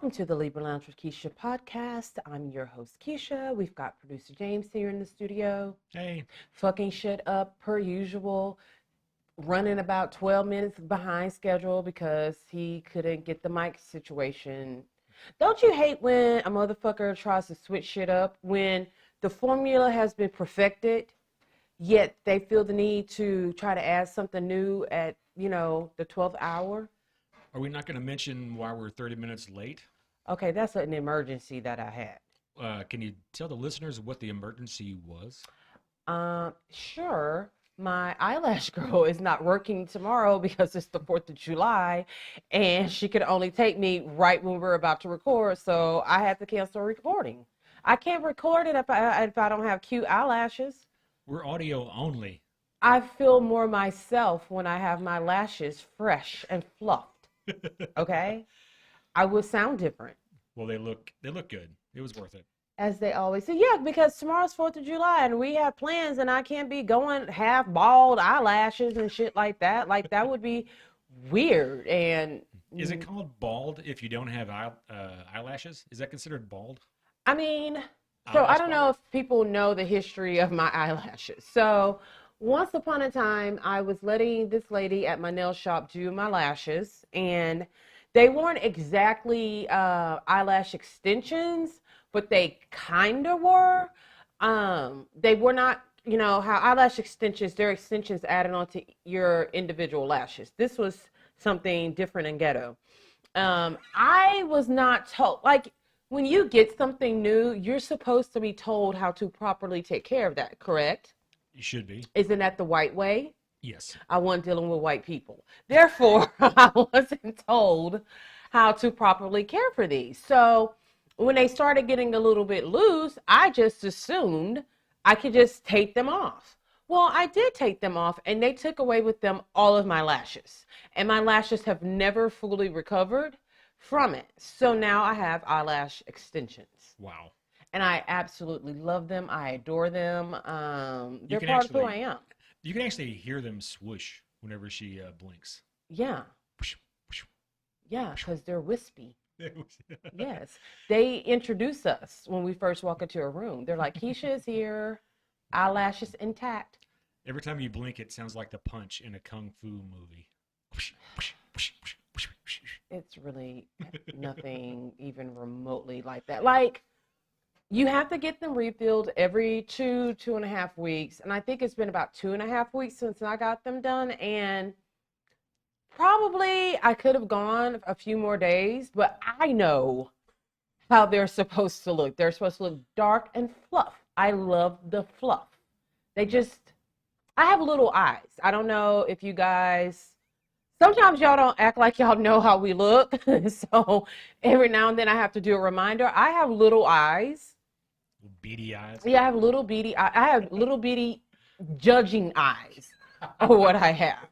Welcome to the Libra Lounge with Keisha podcast. I'm your host, Keisha. We've got producer James here in the studio. Hey. Fucking shit up per usual. Running about 12 minutes behind schedule because he couldn't get the mic situation. Don't you hate when a motherfucker tries to switch shit up when the formula has been perfected, yet they feel the need to try to add something new at, the 12th hour? Are we not going to mention why we're 30 minutes late? Okay, that's an emergency that I had. Can you tell the listeners what the emergency was? Sure. My eyelash girl is not working tomorrow because it's the 4th of July and she could only take me right when we're about to record. So I had to cancel recording. I can't record it if I don't have cute eyelashes. We're audio only. I feel more myself when I have my lashes fresh and fluffed. Okay? I would sound different. Well, they look good. It was worth it. As they always say. Yeah, because tomorrow's 4th of July and we have plans and I can't be going half bald eyelashes and shit like that. Like, that would be weird. And is it called bald if you don't have eyelashes? Is that considered bald? I mean, so I don't know if people know the history of my eyelashes. So once upon a time, I was letting this lady at my nail shop do my lashes, and they weren't exactly eyelash extensions, but they kind of were. They were not, how eyelash extensions, they're extensions added onto your individual lashes. This was something different and ghetto. I was not told, like, when you get something new, you're supposed to be told how to properly take care of that, correct? You should be. Isn't that the white way? Yes. I wasn't dealing with white people. Therefore, I wasn't told how to properly care for these. So when they started getting a little bit loose, I just assumed I could just take them off. Well, I did take them off, and they took away with them all of my lashes. And my lashes have never fully recovered from it. So now I have eyelash extensions. Wow. And I absolutely love them. I adore them. They're part of who I am. You can actually hear them swoosh whenever she blinks. Yeah. Yeah, because they're wispy. Yes. They introduce us when we first walk into a room. They're like, Keisha is here, eyelashes intact. Every time you blink, it sounds like the punch in a kung fu movie. It's really nothing even remotely like that. Like, you have to get them refilled every 2.5 weeks. And I think it's been about 2.5 weeks since I got them done. And probably I could have gone a few more days, but I know how they're supposed to look. They're supposed to look dark and fluff. I love the fluff. I have little eyes. I don't know if you guys, sometimes y'all don't act like y'all know how we look. So every now and then I have to do a reminder. I have little eyes. Beady eyes? Yeah, I have little beady eyes. I have little beady judging eyes of what I have.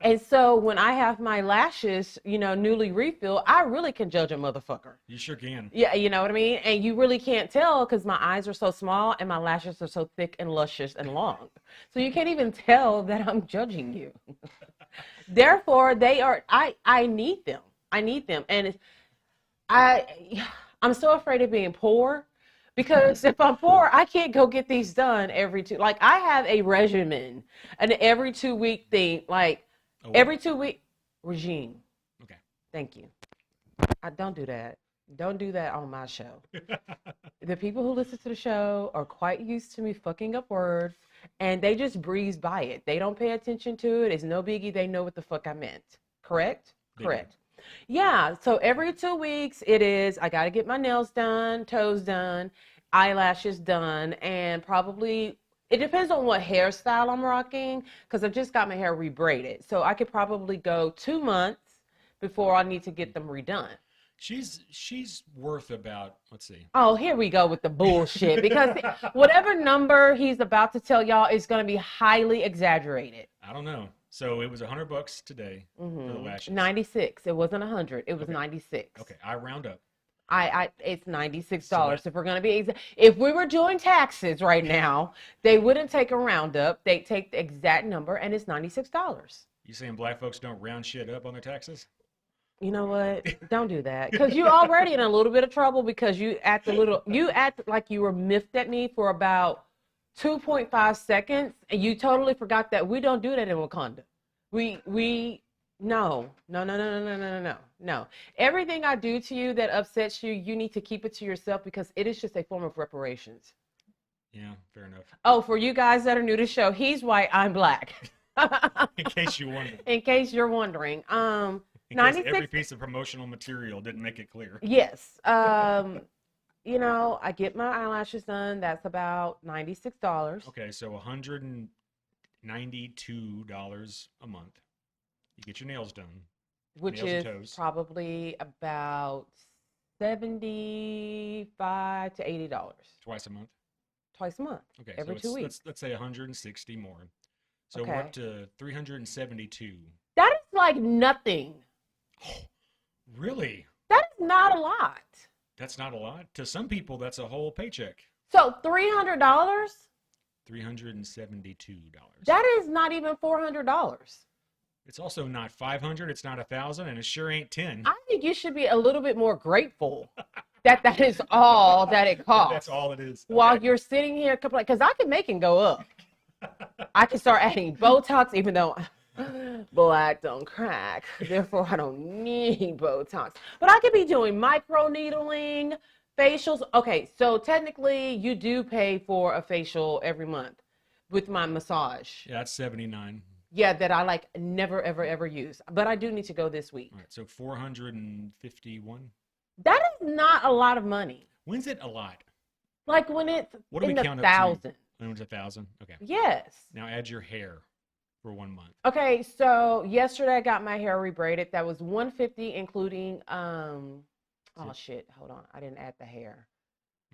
And so when I have my lashes, newly refilled, I really can judge a motherfucker. You sure can. Yeah, you know what I mean? And you really can't tell because my eyes are so small and my lashes are so thick and luscious and long. So you can't even tell that I'm judging you. Therefore, I need them. I need them. And I'm so afraid of being poor. Because if I'm poor, I can't go get these done like I have a regimen, an every 2-week thing, like every 2-week regime. Okay. Thank you. I don't do that. Don't do that on my show. The people who listen to the show are quite used to me fucking up words and they just breeze by it. They don't pay attention to it. It's no biggie. They know what the fuck I meant. Correct? Correct. Yeah, so every 2 weeks I got to get my nails done, toes done, eyelashes done, and probably, it depends on what hairstyle I'm rocking, because I've just got my hair rebraided. So I could probably go 2 months before I need to get them redone. She's worth about, let's see. Oh, here we go with the bullshit, because whatever number he's about to tell y'all is going to be highly exaggerated. I don't know. So it was $100 today for the lashes. 96. It wasn't 100. It was 96. Okay, I round up. It's $96. If we're gonna be if we were doing taxes right now, they wouldn't take a roundup. They take the exact number, and it's $96. You saying black folks don't round shit up on their taxes? You know what? Don't do that because you're already in a little bit of trouble because you act like you were miffed at me for about 2.5 seconds and you totally forgot that we don't do that in Wakanda. We no, no, no, no, no, no, no, no, no. Everything I do to you that upsets you, you need to keep it to yourself because it is just a form of reparations. Yeah, fair enough. Oh, for you guys that are new to the show, he's white, I'm black. In case you wonder. In case you're wondering. In 96 case every piece of promotional material didn't make it clear. Yes. You know, I get my eyelashes done. That's about $96. Okay, so $192 a month. You get your nails done. Which nails and is toes. probably about $75 to $80 Twice a month. twice a month. Okay, Every so 2 weeks. let's say 160 more. So Okay. we're up to 372. That is like nothing. Oh, really? That is not a lot. That's not a lot. To some people, that's a whole paycheck. So $300? $372. That is not even $400. It's also not 500. It's not 1,000, and it sure ain't 10. I think you should be a little bit more grateful that is all that it costs. That's all it is. While Okay. you're sitting here complaining, because I can make it go up. I can start adding Botox, even though black don't crack. Therefore, I don't need Botox. But I could be doing micro needling, facials. Okay, so technically, you do pay for a facial every month with my massage. Yeah, that's 79. Yeah, that I like never, ever, ever use. But I do need to go this week. All right, so 451. That is not a lot of money. When's it a lot? Like when it's What do in we the count up to? thousands. When it's 1,000? Okay. Yes. Now add your hair for 1 month. Okay, so yesterday I got my hair rebraided. That was $150, including oh shit, hold on, I didn't add the hair.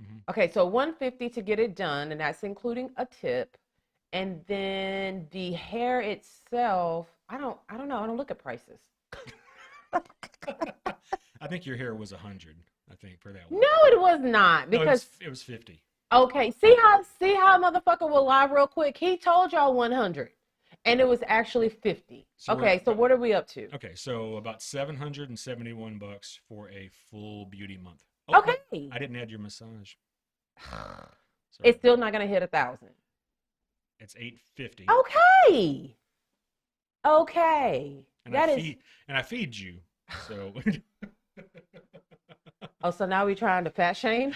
Mm-hmm. Okay, so $150 to get it done, and that's including a tip. And then the hair itself, I don't know. I don't look at prices. I think your hair was 100. I think for that one. No, it was not No, because it was 50. okay, see how motherfucker will lie real quick. He told y'all 100, and it was actually 50. So Okay, so what are we up to? Okay, so about $771 for a full beauty month. Oh, Okay, I didn't add your massage. Sorry. it's still not gonna hit 1,000. It's $850. Okay. Okay. And That I is. feed you. So Oh, so now we trying to fat shame?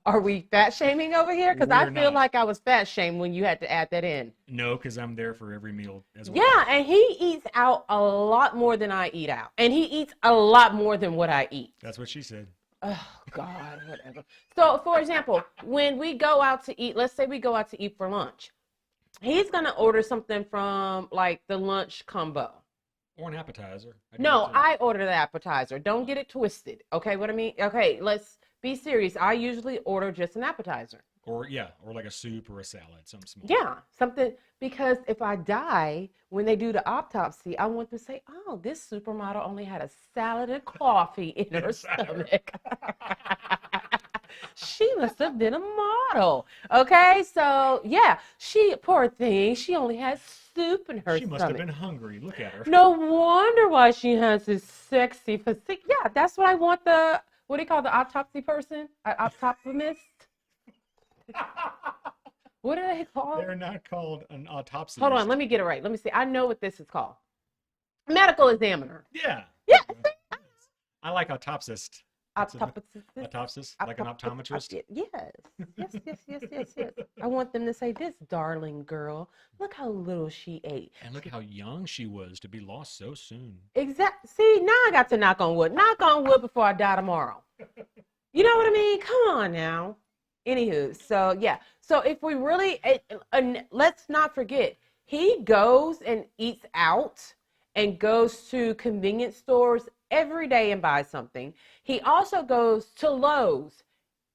Are we fat shaming over here? Because I We're feel not. like I was fat shamed when you had to add that in. no, because I'm there for every meal as well. Yeah, and he eats out a lot more than I eat out. And he eats a lot more than what I eat. That's what she said. Oh, God, whatever. So, for example, when we go out to eat, let's say we go out to eat for lunch. He's going to order something from, like, the lunch combo. Or an appetizer. I do No, that too. I order the appetizer. Don't get it twisted. Okay, what I mean? Okay, let's be serious. I usually order just an appetizer. Or like a soup or a salad, something small. Yeah, something, because if I die, when they do the autopsy, I want to say, oh, this supermodel only had a salad and coffee in her stomach. She must have been a model. Okay, so yeah, poor thing, she only had soup in her She stomach. must have been hungry. Look at her. No wonder why she has this sexy physique. Yeah, that's what I want what do you call the autopsy person? Autopsymist? What do they call it? They're not called an autopsy. Hold on, let me get it right. Let me see. I know what this is called. Medical examiner. Yeah. Yeah. I like autopsist. That's a- Autopsist. Autopsist? Like an optometrist? Yes. I want them to say, this darling girl, look how little she ate. And look how young she was to be lost so soon. Exactly. See, now I got to knock on wood. Knock on wood before I die tomorrow. You know what I mean? Come on now. Anywho, so yeah. So if we really, let's not forget, he goes and eats out and goes to convenience stores every day and buys something. He also goes to Lowe's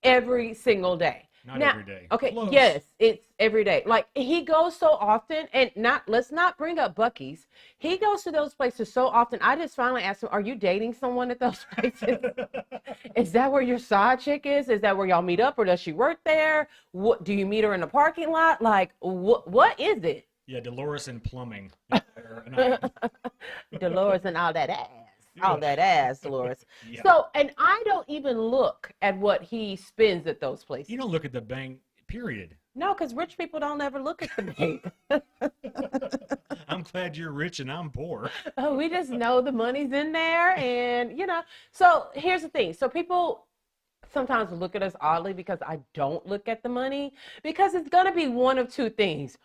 every single day. Not Now, every day. Okay, Close. yes, it's every day. Like he goes so often, and let's not bring up Buc-ee's. He goes to those places so often. I just finally asked him, "Are you dating someone at those places? Is that where your side chick is? Is that where y'all meet up, or does she work there? What do you meet her in the parking lot? Like what is it?" Yeah, Dolores in plumbing. her an item. Dolores and all that ass. Yeah. All that ass, Dolores. Yeah. So, and I don't even look at what he spends at those places. You don't look at the bank, period. No, because rich people don't ever look at the bank. I'm glad you're rich and I'm poor. Oh, we just know the money's in there, and So here's the thing. So people sometimes look at us oddly because I don't look at the money, because it's gonna be one of two things.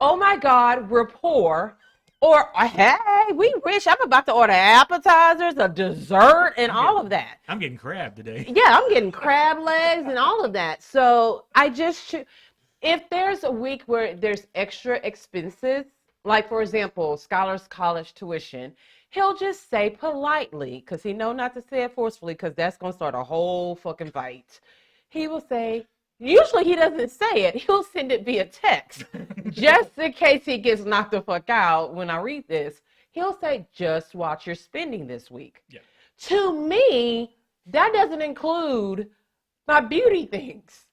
Oh my God, we're poor. Or, hey, we rich. I'm about to order appetizers, a dessert, and all of that. I'm getting crab today. Yeah, I'm getting crab legs and all of that. So I just, if there's a week where there's extra expenses, like for example, Scholar's college tuition, he'll just say politely, because he know not to say it forcefully, because that's going to start a whole fucking fight. He will say, usually he doesn't say it. He'll send it via text. Just in case he gets knocked the fuck out when I read this, he'll say, just watch your spending this week. Yeah. To me, that doesn't include my beauty things.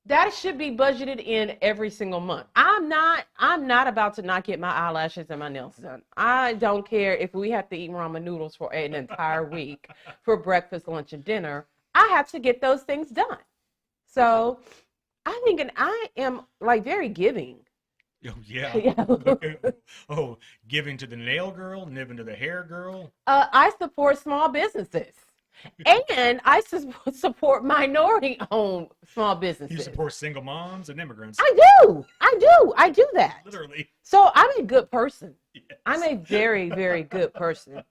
That should be budgeted in every single month. I'm not about to not get my eyelashes and my nails done. I don't care if we have to eat ramen noodles for an entire week for breakfast, lunch, and dinner. I have to get those things done. So I think, and I am like very giving. Oh, yeah. Yeah. Oh, giving to the nail girl, giving to the hair girl. I support small businesses. And I support minority-owned small businesses. You support single moms and immigrants. I do that. Literally. So I'm a good person. Yes. I'm a very, very good person.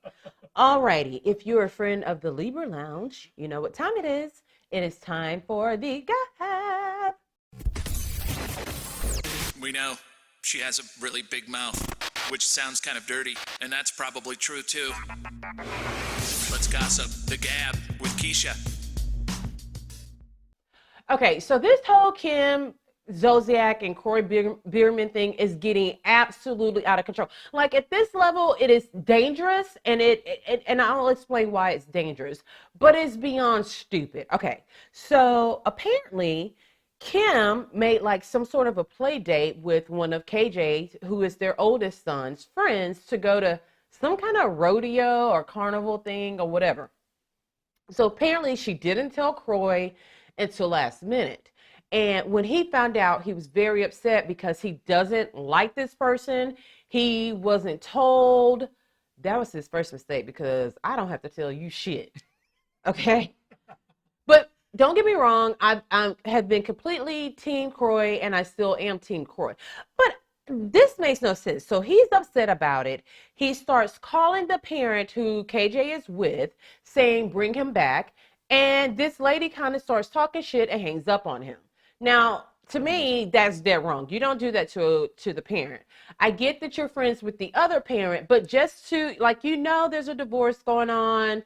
Alrighty, if you're a friend of the Libra Lounge, you know what time it is. It is time for the gab. We know she has a really big mouth, which sounds kind of dirty, and that's probably true too. Let's gossip. The Gab with Keisha. Okay, so this whole Kim Zolciak and Corey Bierman thing is getting absolutely out of control. Like at this level, it is dangerous, and and I'll explain why it's dangerous, but it's beyond stupid. Okay, so apparently Kim made like some sort of a play date with one of KJ's, who is their oldest son's friends, to go to some kind of rodeo or carnival thing or whatever. So apparently she didn't tell Croy until last minute. And when he found out, he was very upset because he doesn't like this person. He wasn't told. That was his first mistake, because I don't have to tell you shit. Okay? But don't get me wrong. I have been completely Team Croy, and I still am Team Croy. But this makes no sense. So he's upset about it. He starts calling the parent who KJ is with, saying, bring him back. And this lady kind of starts talking shit and hangs up on him. Now, to me, that's dead wrong. You don't do that to the parent. I get that you're friends with the other parent, but just to, like, there's a divorce going on,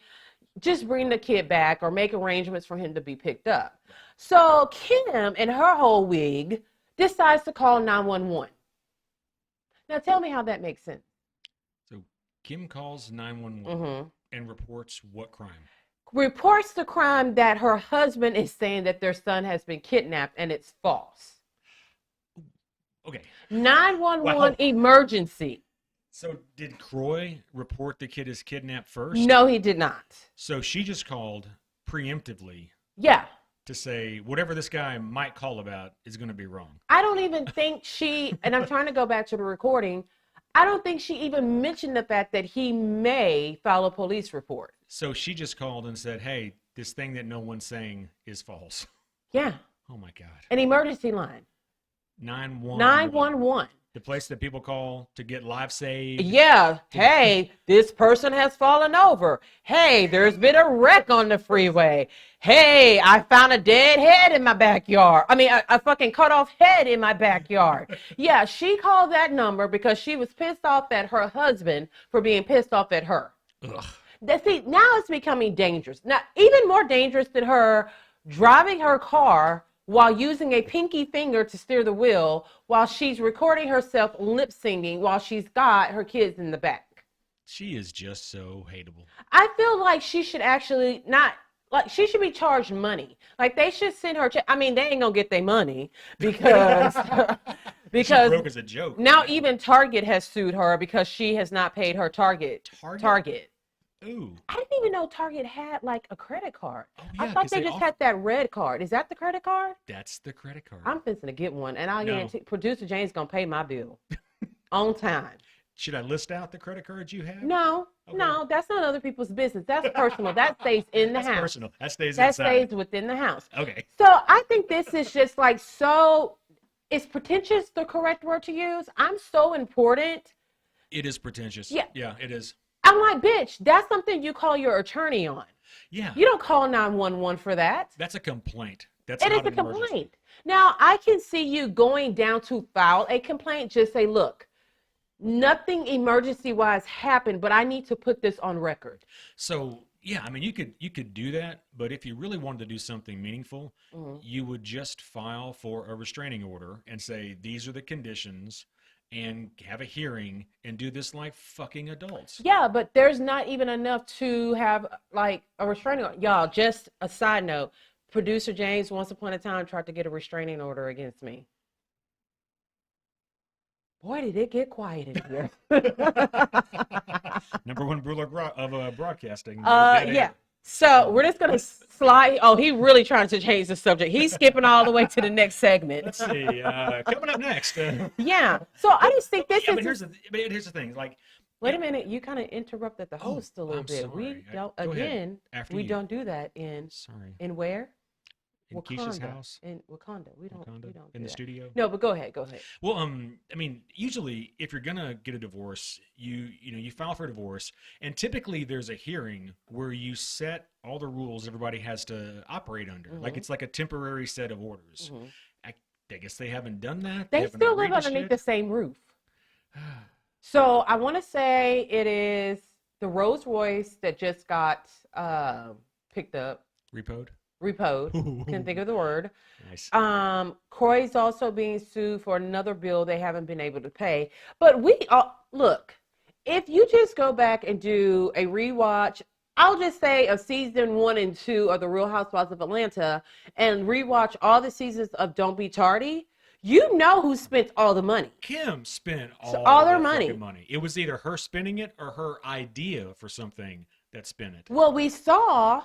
just bring the kid back or make arrangements for him to be picked up. So Kim, in her whole wig, decides to call 911. Now, tell me how that makes sense. So Kim calls 911 and reports what crime? Reports the crime that her husband is saying that their son has been kidnapped, and it's false. Okay. 911 emergency. So did Croy report the kid is kidnapped first? No, he did not. So she just called preemptively. Yeah. To say whatever this guy might call about is going to be wrong. I don't even think and I'm trying to go back to the recording, I don't think she even mentioned the fact that he may file a police report. So she just called and said, hey, this thing that no one's saying is false. Yeah. Oh, my God. An emergency line. 911. 911. The place that people call to get life saved. Yeah. Hey, this person has fallen over. Hey, there's been a wreck on the freeway. Hey, I found a dead head in my backyard. I mean, a fucking cut off head in my backyard. Yeah, she called that number because she was pissed off at her husband for being pissed off at her. Ugh. See, now it's becoming dangerous. Now, even more dangerous than her driving her car while using a pinky finger to steer the wheel while she's recording herself lip singing while she's got her kids in the back. She is just so hateable. I feel like she should actually she should be charged money. Like they should send her I mean, they ain't gonna get their money because because broke as a joke. now even Target has sued her because she has not paid her Target. Ooh. I didn't even know Target had like a credit card. Oh, I yeah, thought 'cause they just had that red card. Is that the credit card? That's the credit card. I'm fixing to get one, and I'll No. guarantee producer Jane's gonna pay my bill on time. Should I list out the credit cards you have? No, Okay. no, that's not other people's business. That's personal. That stays in the That's house. personal. That stays That inside. stays within the house. Okay. So I think this is just like so. Is pretentious the correct word to use? I'm so important. It is pretentious. Yeah. Yeah, it is. I'm like, bitch, that's something you call your attorney on. Yeah. You don't call 911 for that. That's a complaint. That's It not is a an emergency. complaint. Now, I can see you going down to file a complaint. Just say, look, nothing emergency-wise happened, but I need to put this on record. So yeah, I mean, you could do that, but if you really wanted to do something meaningful, you would just file for a restraining order and say these are the conditions, and have a hearing and do this like fucking adults. Yeah, but there's not even enough to have like a restraining order. Y'all, just a side note, producer James once upon a time tried to get a restraining order against me. Boy, did it get quiet in here. Number one ruler of broadcasting. Yeah. So we're just gonna slide. Oh, he really trying to change the subject. He's skipping all the way to the next segment. Let's see. Coming up next. Yeah. So I just think this Yeah, is. but here's the thing. Like, Wait a minute. You kind of interrupted the host a little I'm bit. sorry. We don't. Go ahead. Again, After we you. don't do that in. Sorry. In where? In Keisha's house. In Wakanda. We don't. Wakanda, We don't. in do the that. studio. No, but go ahead. Go ahead. Well, I mean, usually if you're gonna get a divorce, you file for a divorce, and typically there's a hearing where you set all the rules everybody has to operate under. Like it's like a temporary set of orders. I guess they haven't done that. They haven't still live agreed to underneath shit. the same roof. So I want to say it is the Rolls Royce that just got picked up, Repoed. Can't think of the word. Nice. Croy's also being sued for another bill they haven't been able to pay. But look, if you just go back and do a rewatch, I'll just say of season 1 and 2 of The Real Housewives of Atlanta, and rewatch all the seasons of Don't Be Tardy, you know who spent all the money. Kim spent all their the money. fucking money. It was either her spending it or her idea for something that spent it. Well, we saw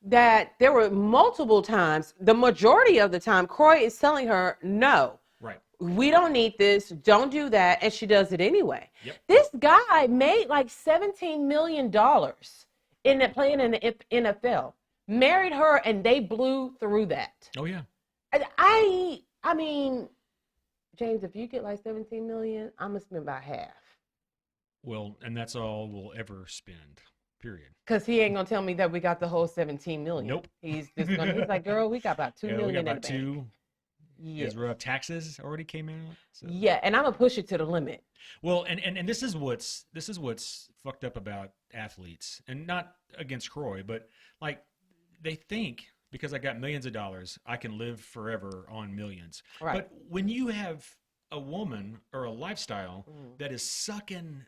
that there were multiple times, the majority of the time, Croy is telling her, no, Right. we don't need this, don't do that, and she does it anyway. Yep. This guy made like $17 million playing in the NFL, married her, and they blew through that. Oh yeah. I mean, James, if you get like 17 million, I'm gonna spend about half. Well, and that's all we'll ever spend. Period. Cause he ain't gonna tell me that we got the whole 17 million. Nope. He's like, girl, we got about 2 Yeah, million we got in the about bank. 2. Yeah. His taxes already came out. So. Yeah, and I'm gonna push it to the limit. Well, and this is what's fucked up about athletes, and not against Croy, but like they think because I got millions of dollars, I can live forever on millions. Right. But when you have a woman or a lifestyle that is sucking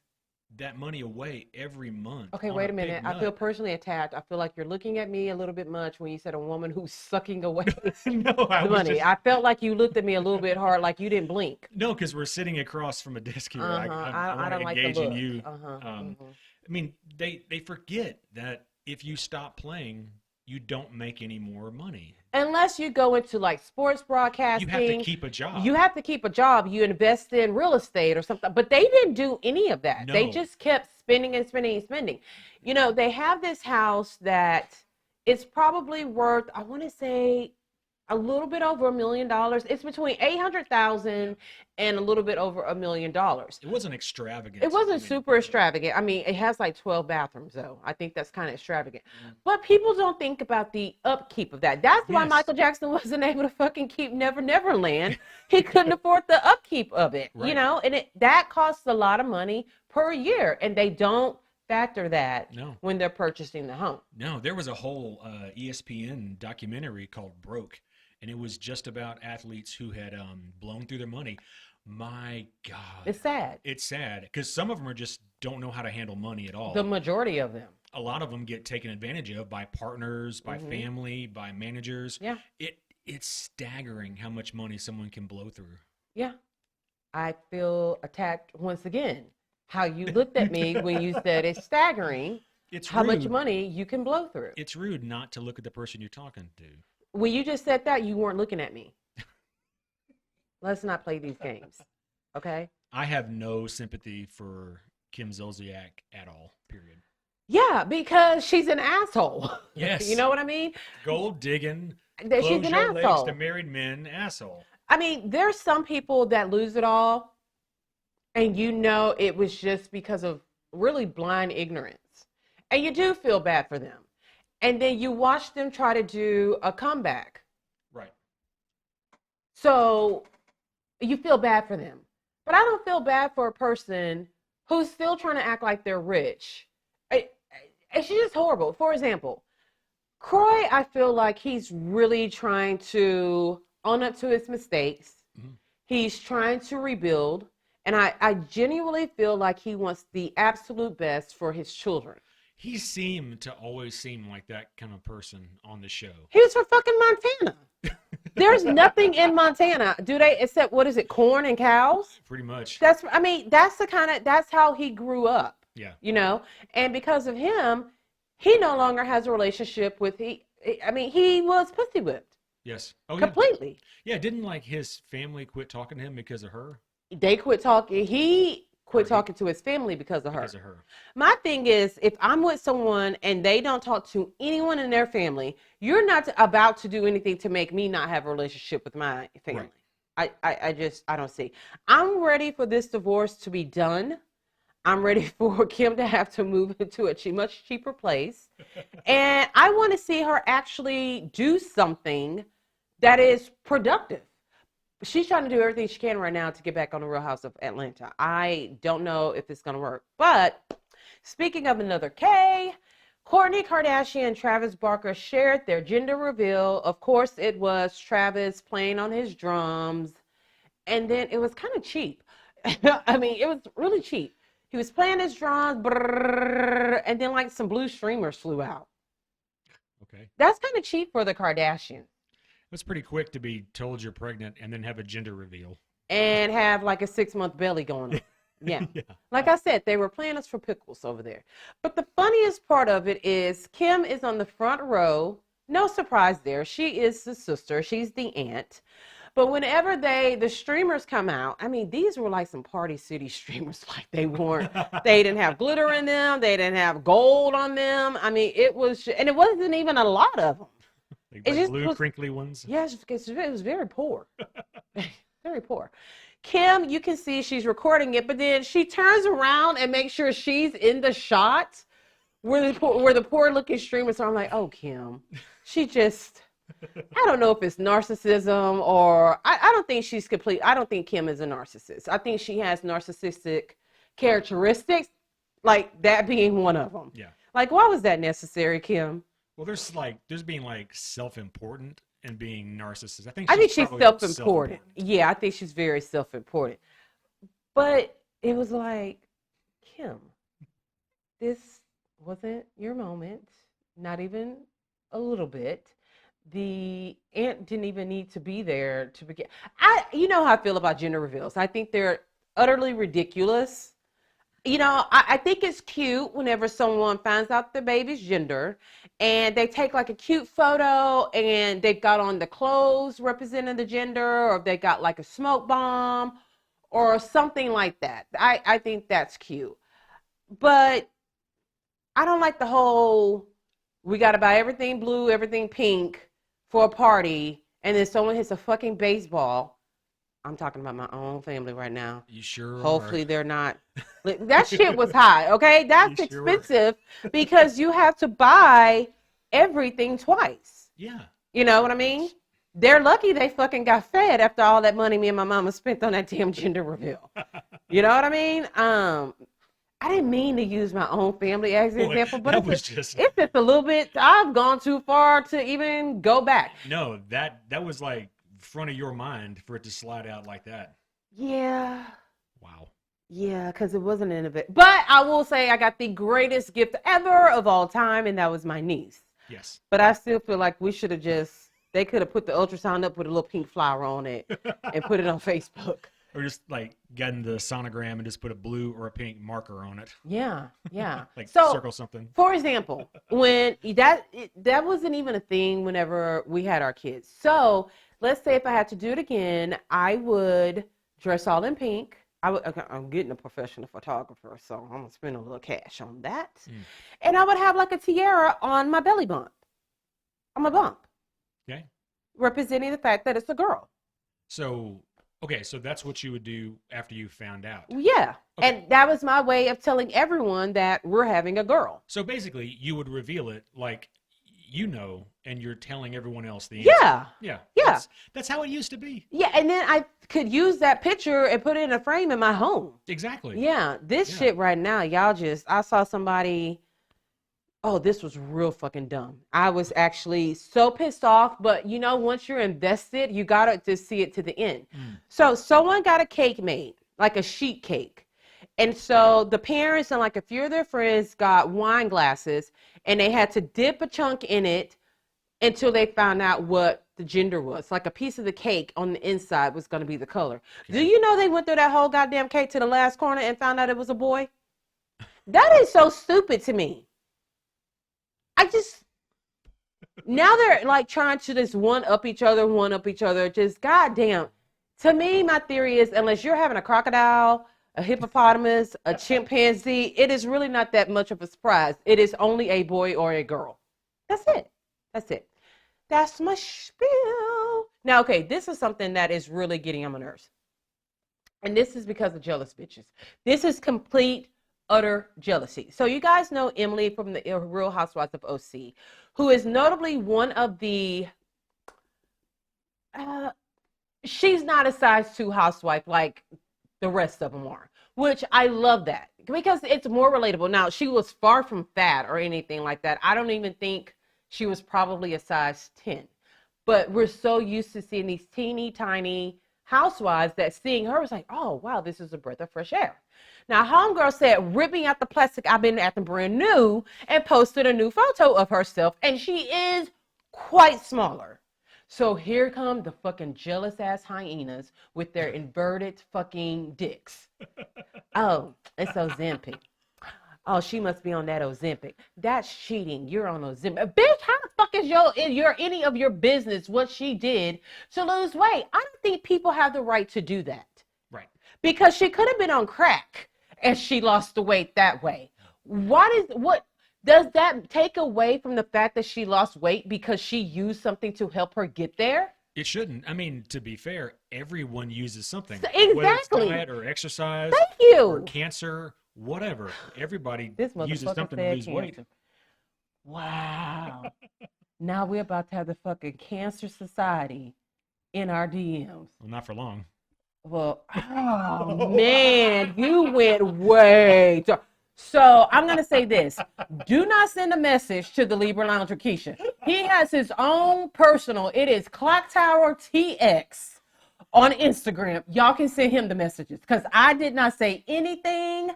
that money away every month. Okay, on wait a big minute. I nut. feel personally attacked. I feel like you're looking at me a little bit much when you said a woman who's sucking away No, I the was money. just- I felt like you looked at me a little bit hard, like you didn't blink. No, because we're sitting across from a desk here. I I don't want like to the engage in look. you. Uh-huh. I mean, they forget that if you stop playing, you don't make any more money. Unless you go into like sports broadcasting. You have to keep a job. You have to keep a job. You invest in real estate or something. But they didn't do any of that. They No. just kept spending and spending and spending. You know, they have this house that it's probably worth, I want to say, a little bit over $1 million. It's between $800,000 and a little bit over $1 million. It wasn't extravagant. It wasn't I mean, super extravagant. I mean, it has like 12 bathrooms, though. I think that's kind of extravagant. But people don't think about the upkeep of that. That's why Yes. Michael Jackson wasn't able to fucking keep Never Land. He couldn't afford the upkeep of it, you Right. know? And that costs a lot of money per year. And they don't factor that No. when they're purchasing the home. No, there was a whole ESPN documentary called Broke, and it was just about athletes who had blown through their money. My God. It's sad. It's sad because some of them are just don't know how to handle money at all. The majority of them. A lot of them get taken advantage of by partners, by family, by managers. Yeah. It's staggering how much money someone can blow through. Yeah. I feel attacked once again. How you looked at me when you said it's staggering It's how much rude. money you can blow through. It's rude not to look at the person you're talking to. When you just said that, you weren't looking at me. Let's not play these games, okay? I have no sympathy for Kim Zolciak at all, period. Yeah, because she's an asshole. Yes. You know what I mean? Gold digging, That she's close an your legs asshole. to married men, asshole. I mean, there's some people that lose it all, and you know it was just because of really blind ignorance. And you do feel bad for them. And then you watch them try to do a comeback. Right. So you feel bad for them. But I don't feel bad for a person who's still trying to act like they're rich. It's just horrible. For example, Croy, I feel like he's really trying to own up to his mistakes. Mm-hmm. He's trying to rebuild. And I genuinely feel like he wants the absolute best for his children. He seemed to always seem like that kind of person on the show. He was from fucking Montana. There's nothing in Montana, do they? Except, what is it, corn and cows? Pretty much. That's how he grew up. Yeah. You know, and because of him, he no longer has a relationship with he was pussy whipped. Yes. Oh, Completely. Yeah. Didn't like his family quit talking to him because of her? They quit talking. He quit talking to his family because of her. Because of her. My thing is, if I'm with someone and they don't talk to anyone in their family, you're not about to do anything to make me not have a relationship with my family. Right. I don't see. I'm ready for this divorce to be done. I'm ready for Kim to have to move into a much cheaper place. And I want to see her actually do something that is productive. She's trying to do everything she can right now to get back on the Real House of Atlanta. I don't know if it's going to work. But speaking of another K, Kourtney Kardashian and Travis Barker shared their gender reveal. Of course, it was Travis playing on his drums. And then it was kind of cheap. I mean, it was really cheap. He was playing his drums, and then like some blue streamers flew out. Okay. That's kind of cheap for the Kardashians. It's pretty quick to be told you're pregnant and then have a gender reveal. And have like a 6-month belly going on. Yeah. Yeah. Like I said, they were playing us for pickles over there. But the funniest part of it is Kim is on the front row. No surprise there. She is the sister. She's the aunt. But whenever the streamers come out, I mean, these were like some Party City streamers. Like they didn't have glitter in them. They didn't have gold on them. I mean, it wasn't even a lot of them. Like blue, crinkly ones. Yes, it was very poor. Very poor. Kim, you can see she's recording it, but then she turns around and makes sure she's in the shot where the poor looking streamers are. I'm like, oh, Kim, she just... I don't know if it's narcissism or I don't think she's complete. I don't think Kim is a narcissist. I think she has narcissistic characteristics, like that being one of them. Yeah. Like, why was that necessary, Kim? Well, there's being like self-important and being narcissist. I think she's self-important. Yeah, I think she's very self-important. But it was like, Kim, this wasn't your moment. Not even a little bit. The aunt didn't even need to be there to begin. You know how I feel about gender reveals. I think they're utterly ridiculous. You know, I think it's cute whenever someone finds out their baby's gender and they take like a cute photo and they've got on the clothes representing the gender, or they got like a smoke bomb or something like that. I think that's cute. But I don't like the whole, we got to buy everything blue, everything pink for a party, and then someone hits a fucking baseball. I'm talking about my own family right now. You sure Hopefully are. they're not. That shit was high, okay? That's expensive because you have to buy everything twice. Yeah. You know what I mean? They're lucky they fucking got fed after all that money me and my mama spent on that damn gender reveal. You know what I mean? I didn't mean to use my own family as an example, but it's just a little bit, I've gone too far to even go back. No, that was like front of your mind for it to slide out like that. Yeah. Wow. Yeah, because it wasn't innovative. But I will say I got the greatest gift ever of all time, and that was my niece. Yes. But I still feel like they could have put the ultrasound up with a little pink flower on it and put it on Facebook. Or just like getting the sonogram and just put a blue or a pink marker on it. Yeah, yeah. Like So, circle something. for example, when that wasn't even a thing whenever we had our kids. So let's say if I had to do it again, I would dress all in pink. Okay, I'm getting a professional photographer, so I'm gonna spend a little cash on that. And I would have like a tiara on my belly bump, on my bump, Okay. representing the fact that it's a girl. So, okay, so that's what you would do after you found out. Yeah. Okay. And that was my way of telling everyone that we're having a girl. So basically, you would reveal it like you know, and you're telling everyone else the answer. Yeah. Yeah. Yeah. That's how it used to be. Yeah. And then I could use that picture and put it in a frame in my home. Exactly. Yeah. This shit right now, I saw somebody, oh, this was real fucking dumb. I was actually so pissed off, but you know, once you're invested, you got to just see it to the end. So someone got a cake made, like a sheet cake. And so the parents and like a few of their friends got wine glasses and they had to dip a chunk in it until they found out what the gender was. Like a piece of the cake on the inside was going to be the color. Okay. Do you know they went through that whole goddamn cake to the last corner and found out it was a boy? That is so stupid to me. Now they're like trying to just one up each other. Just goddamn. To me, my theory is unless you're having a crocodile, a hippopotamus, a chimpanzee, it is really not that much of a surprise. It is only a boy or a girl. That's it. That's my spiel. Now, okay, this is something that is really getting on my nerves. And this is because of jealous bitches. This is complete, utter jealousy. So you guys know Emily from the Real Housewives of OC, who is notably one of the... she's not a size 2 housewife like the rest of them are, which I love that because it's more relatable. Now, she was far from fat or anything like that. I don't even think she was probably a size 10, but we're so used to seeing these teeny tiny housewives that seeing her was like, oh, wow, this is a breath of fresh air. Now, homegirl said, ripping out the plastic, I've been acting brand new, and posted a new photo of herself, and she is quite smaller. So here come the fucking jealous ass hyenas with their inverted fucking dicks. Oh, it's Ozempic. Oh, she must be on that Ozempic. That's cheating. You're on Ozempic. Bitch, how the fuck is any of your business what she did to lose weight? I don't think people have the right to do that. Right. Because she could have been on crack and she lost the weight that way. What does that take away from the fact that she lost weight because she used something to help her get there? It shouldn't. I mean, to be fair, everyone uses something. Exactly. Whether it's diet or exercise. Thank you. Or cancer, whatever. Everybody uses something to lose weight. Wow. Now we're about to have the fucking Cancer Society in our DMs. Well, not for long. Well, oh man, you went way too. So I'm going to say this. Do not send a message to the Libra Lounge with Keisha. He has his own personal. It is Clock Tower TX on Instagram. Y'all can send him the messages because I did not say anything,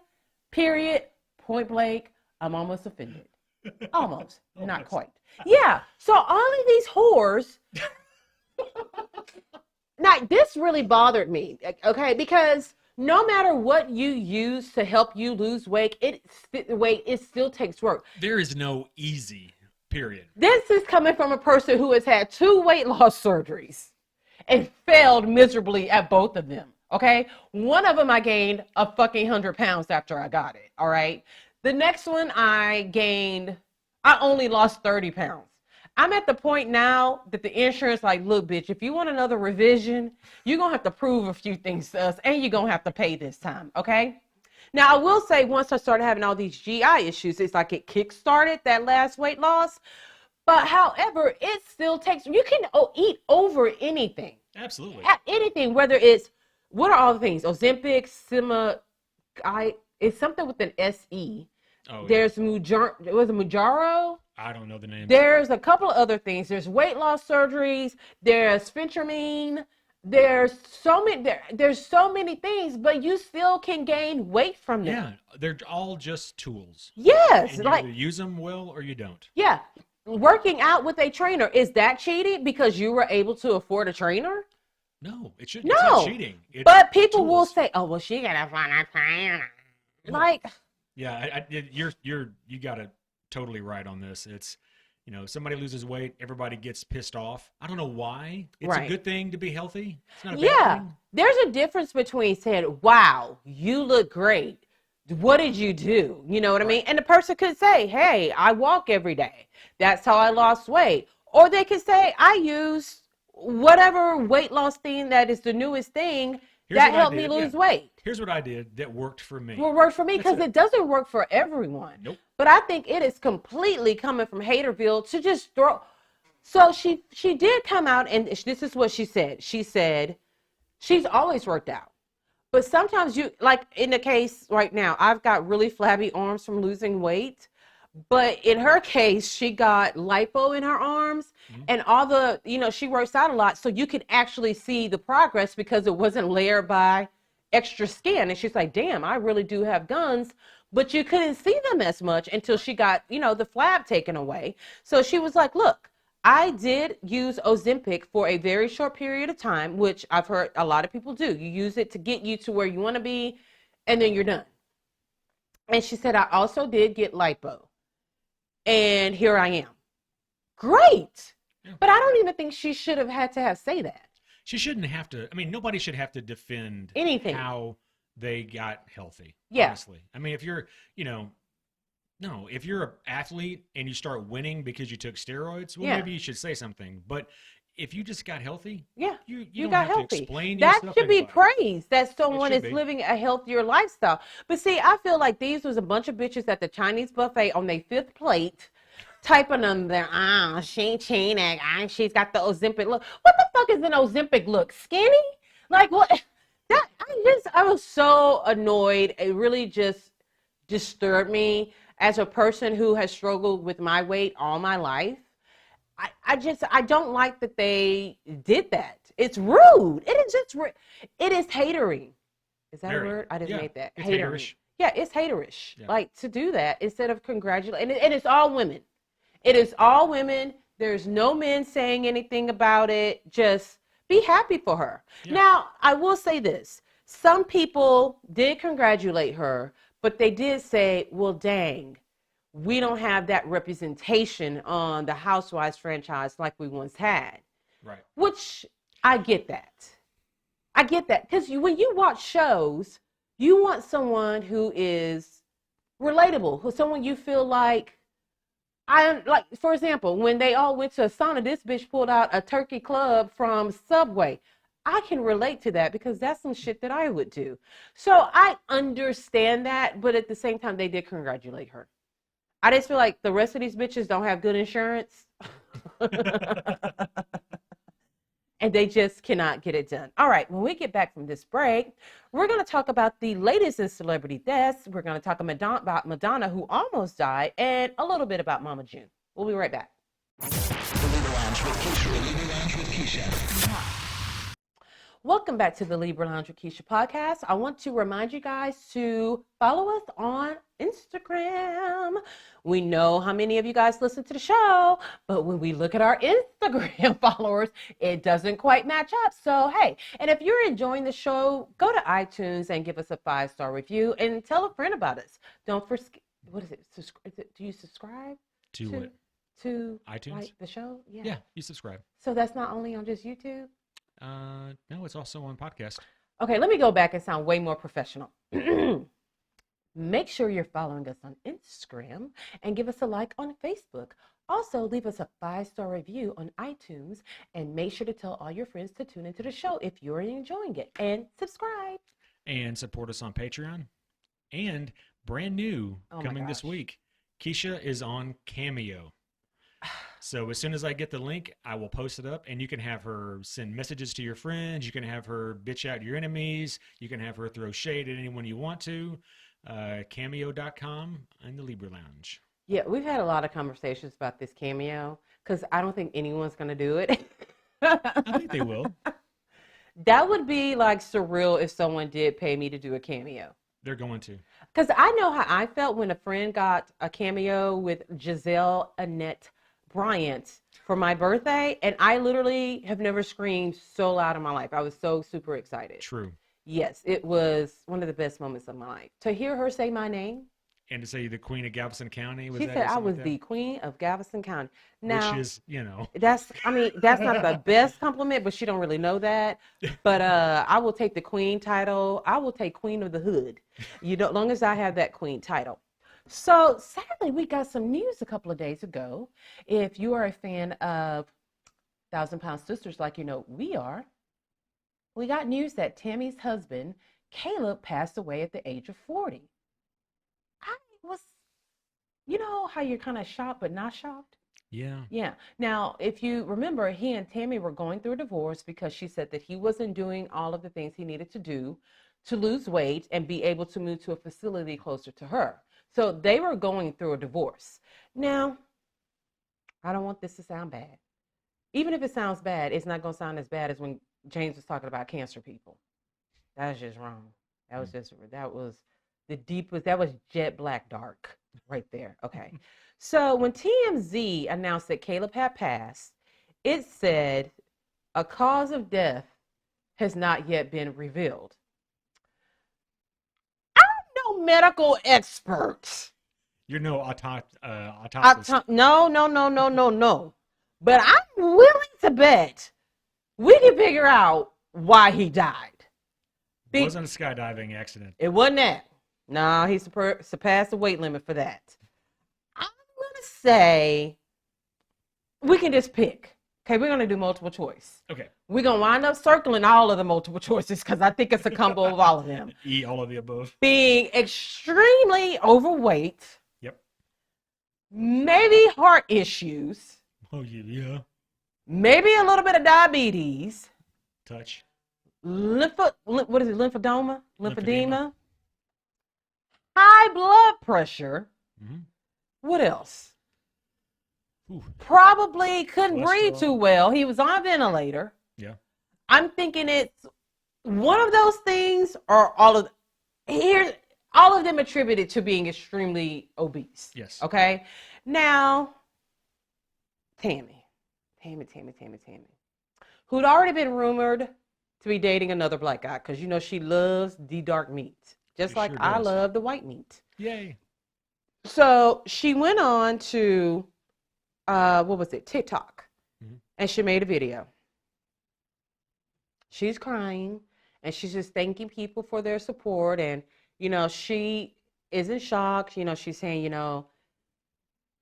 period, point blank. I'm almost offended. Almost. Not quite. Yeah. So all of these whores. Now, this really bothered me, okay, because no matter what you use to help you lose weight, it still takes work. There is no easy, period. This is coming from a person who has had 2 weight loss surgeries and failed miserably at both of them, okay? One of them I gained a fucking 100 pounds after I got it, all right? The next one I only lost 30 pounds. I'm at the point now that the insurance like, look, bitch, if you want another revision, you're going to have to prove a few things to us and you're going to have to pay this time, okay? Now, I will say once I started having all these GI issues, it's like it kick-started that last weight loss. But however, it still takes, you can eat over anything. Absolutely. Anything, whether it's, what are all the things? Ozempic, it's something with an SE. Oh, There's Mounjaro? I don't know the name. There's a couple of other things. There's weight loss surgeries. There's phentermine. There's so many things, but you still can gain weight from them. Yeah, they're all just tools. Yes, and you either use them well or you don't. Yeah, working out with a trainer, is that cheating because you were able to afford a trainer? No, it shouldn't. No, It's not cheating. It's but people will tools. say, "Oh, well, she got a fun time." No. Like, Yeah, you got it totally right on this. It's, somebody loses weight, everybody gets pissed off. I don't know why. It's a Right. good thing to be healthy. It's not a bad yeah, thing. there's a difference between saying, "Wow, you look great. What did you do?" You know what I mean? And the person could say, "Hey, I walk every day. That's how I lost weight." Or they could say, "I use whatever weight loss thing that is the newest thing Here's that what I helped me did, lose yeah. weight." Here's what I did that worked for me. Will work for me That's because it. it doesn't work for everyone. Nope. But I think it is completely coming from Haterville to just throw. So she did come out and this is what she said. She said she's always worked out. But sometimes you, like in the case right now, I've got really flabby arms from losing weight. But in her case, she got lipo in her arms and all the, she works out a lot. So you could actually see the progress because it wasn't layered by extra skin. And she's like, damn, I really do have guns. But you couldn't see them as much until she got, the flab taken away. So she was like, look, I did use Ozempic for a very short period of time, which I've heard a lot of people do. You use it to get you to where you want to be, and then you're done. And she said, I also did get lipo. And here I am. Great. Yeah. But I don't even think she should have had to say that. She shouldn't have to. I mean, nobody should have to defend Anything. how they got healthy. Yeah. Honestly. I mean, if you're, no, if you're an athlete and you start winning because you took steroids, well, Yeah. maybe you should say something. But if you just got healthy, Yeah, you you don't got have healthy. to explain That yourself should to be anybody. praised that someone should is be. living a healthier lifestyle. But see, I feel like these was a bunch of bitches at the Chinese buffet on their fifth plate, typing on there, she cheating, she's got the Ozempic look. What the fuck is an Ozempic look? Skinny? Like what? I was so annoyed. It really just disturbed me as a person who has struggled with my weight all my life. I don't like that they did that. It's rude. It is just it is hatering. Is that Very. a word? I just Yeah, made that. it's Hatering. haterish. Yeah, it's haterish. Yeah. Like to do that instead of congratulating. And it's all women. It is all women. There's no men saying anything about it. Just be happy for her. Yeah. Now, I will say this. Some people did congratulate her, but they did say, well, dang, we don't have that representation on the Housewives franchise like we once had. Right. Which I get that. I get that. Because when you watch shows, you want someone who is relatable, who someone you feel like, for example, when they all went to a sauna, this bitch pulled out a turkey club from Subway. I can relate to that because that's some shit that I would do. So I understand that, but at the same time, they did congratulate her. I just feel like the rest of these bitches don't have good insurance. And they just cannot get it done. All right, when we get back from this break, we're going to talk about the latest in celebrity deaths. We're going to talk about Madonna, who almost died, and a little bit about Mama June. We'll be right back. The Libra Lounge with Keisha. The Libra Lounge with Keisha. Welcome back to the Libra Lounge with Keisha podcast. I want to remind you guys to follow us on Instagram. We know how many of you guys listen to the show, but when we look at our Instagram followers, it doesn't quite match up. So, hey, and if you're enjoying the show, go to iTunes and give us a 5-star review and tell a friend about us. Don't forget, what is it? Do you subscribe To what? to iTunes? like the show? Yeah, you subscribe. So that's not only on just YouTube? No, it's also on podcast. Okay, let me go back and sound way more professional. Make sure you're following us on Instagram and give us a like on Facebook. Also, leave us a 5-star review on iTunes and make sure to tell all your friends to tune into the show if you're enjoying it and subscribe. And support us on Patreon. And brand new coming this gosh. week, Keisha is on Cameo. So as soon as I get the link, I will post it up, and you can have her send messages to your friends. You can have her bitch out your enemies. You can have her throw shade at anyone you want to. Cameo.com and the Libra Lounge. Yeah, we've had a lot of conversations about this Cameo because I don't think anyone's going to do it. I think they will. That would be like surreal if someone did pay me to do a Cameo. They're going to. Because I know how I felt when a friend got a Cameo with Giselle Annette Bryant for my birthday, and I literally have never screamed so loud in my life. I was so super excited. True. Yes, it was one of the best moments of my life. To hear her say my name, And to say the Queen of Galveston County, was she that said or I something was like the queen of Galveston County. Now, which is, you know, that's not the best compliment, but she don't really know that. But I will take the queen title. I will take queen of the hood. As long as I have that queen title. So sadly, we got some news a couple of days ago. If you are a fan of 1,000 Pound Sisters, like we are, we got news that Tammy's husband, Caleb, passed away at the age of 40. I was, how you're kind of shocked but not shocked? yeah. Yeah. Now, if you remember, he and Tammy were going through a divorce because she said that he wasn't doing all of the things he needed to do to lose weight and be able to move to a facility closer to her. So they were going through a divorce. Now, I don't want this to sound bad. Even if it sounds bad, it's not going to sound as bad as when James was talking about cancer people. That was just wrong. That was the deepest, that was jet black dark right there. Okay. So when TMZ announced that Caleb had passed, it said a cause of death has not yet been revealed. I'm no medical expert. You're no autopsist. No. But I'm willing to bet we can figure out why he died. It wasn't a skydiving accident. It wasn't that. No, he surpassed the weight limit for that. I'm going to say we can just pick. Okay, we're going to do multiple choice. Okay. We're going to wind up circling all of the multiple choices because I think it's a combo of all of them. Eat all of the above. Being extremely overweight. Yep. Maybe heart issues. Oh, yeah. Maybe a little bit of diabetes. Touch. What is it? Lymphedema? Lymphedema. High blood pressure. Mm-hmm. What else? Ooh. Probably couldn't breathe Cholesterol. too well. He was on a ventilator. Yeah. I'm thinking it's one of those things, or all of them attributed to being extremely obese. Yes. Okay. Now, Tammy, who'd already been rumored to be dating another black guy, because she loves the dark meat, just She like sure I does. love the white meat. Yay. So she went on to, TikTok, and she made a video. She's crying, and she's just thanking people for their support, and she isn't shocked. She's saying,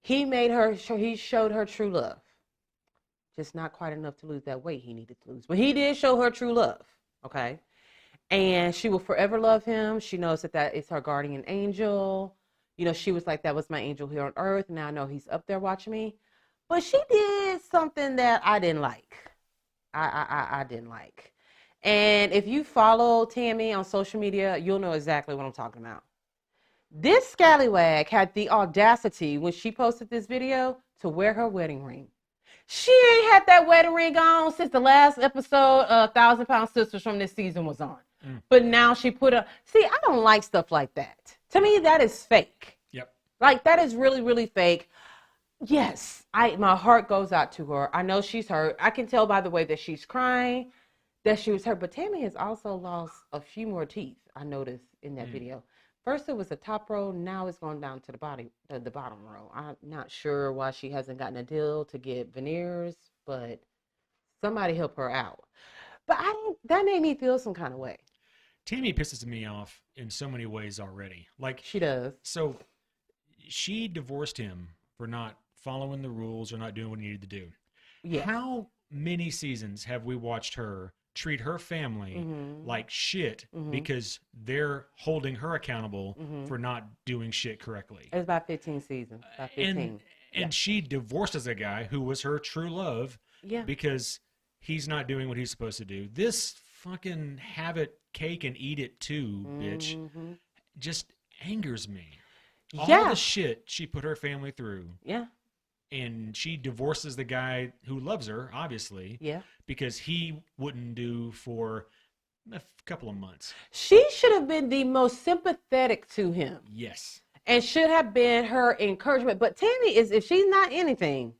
he showed her true love. Just not quite enough to lose that weight he needed to lose. But he did show her true love, okay? And she will forever love him. She knows that is her guardian angel. She was like, that was my angel here on earth. Now I know he's up there watching me. But she did something that I didn't like. I didn't like. And if you follow Tammy on social media, you'll know exactly what I'm talking about. This scallywag had the audacity when she posted this video to wear her wedding ring. She ain't had that wedding ring on since the last episode of 1,000 Pound Sisters from this season was on. But now she put see, I don't like stuff like that. To me, that is fake. Yep. Like, that is really, really fake. Yes, my heart goes out to her. I know she's hurt. I can tell by the way that she's crying that she was hurt. But Tammy has also lost a few more teeth, I noticed in that video. First it was the top row, now it's going down to the bottom row. I'm not sure why she hasn't gotten a deal to get veneers, but somebody help her out. But that made me feel some kind of way. Tammy pisses me off in so many ways already. Like, She does. so she divorced him for not following the rules or not doing what he needed to do. Yeah. How many seasons have we watched her treat her family like shit because they're holding her accountable for not doing shit correctly? It was about 15 seasons. About 15. And she divorces a guy who was her true love because he's not doing what he's supposed to do. This fucking have it, cake, and eat it too, bitch, just angers me. All the shit she put her family through. Yeah. And she divorces the guy who loves her, obviously. Yeah. Because he wouldn't do for a couple of months. She should have been the most sympathetic to him. Yes. And should have been her encouragement. But Tammy if she's not anything,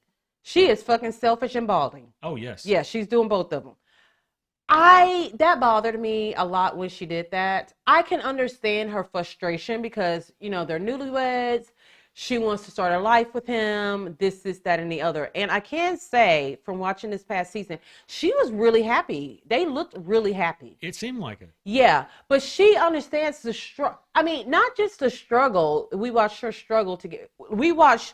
She is fucking selfish and balding. Oh, yes. Yeah, she's doing both of them. That bothered me a lot when she did that. I can understand her frustration because, they're newlyweds. She wants to start a life with him, this, that, and the other. And I can say from watching this past season, she was really happy. They looked really happy. It seemed like it. Yeah, but she understands the struggle. I mean, not just the struggle. We watched her struggle we watched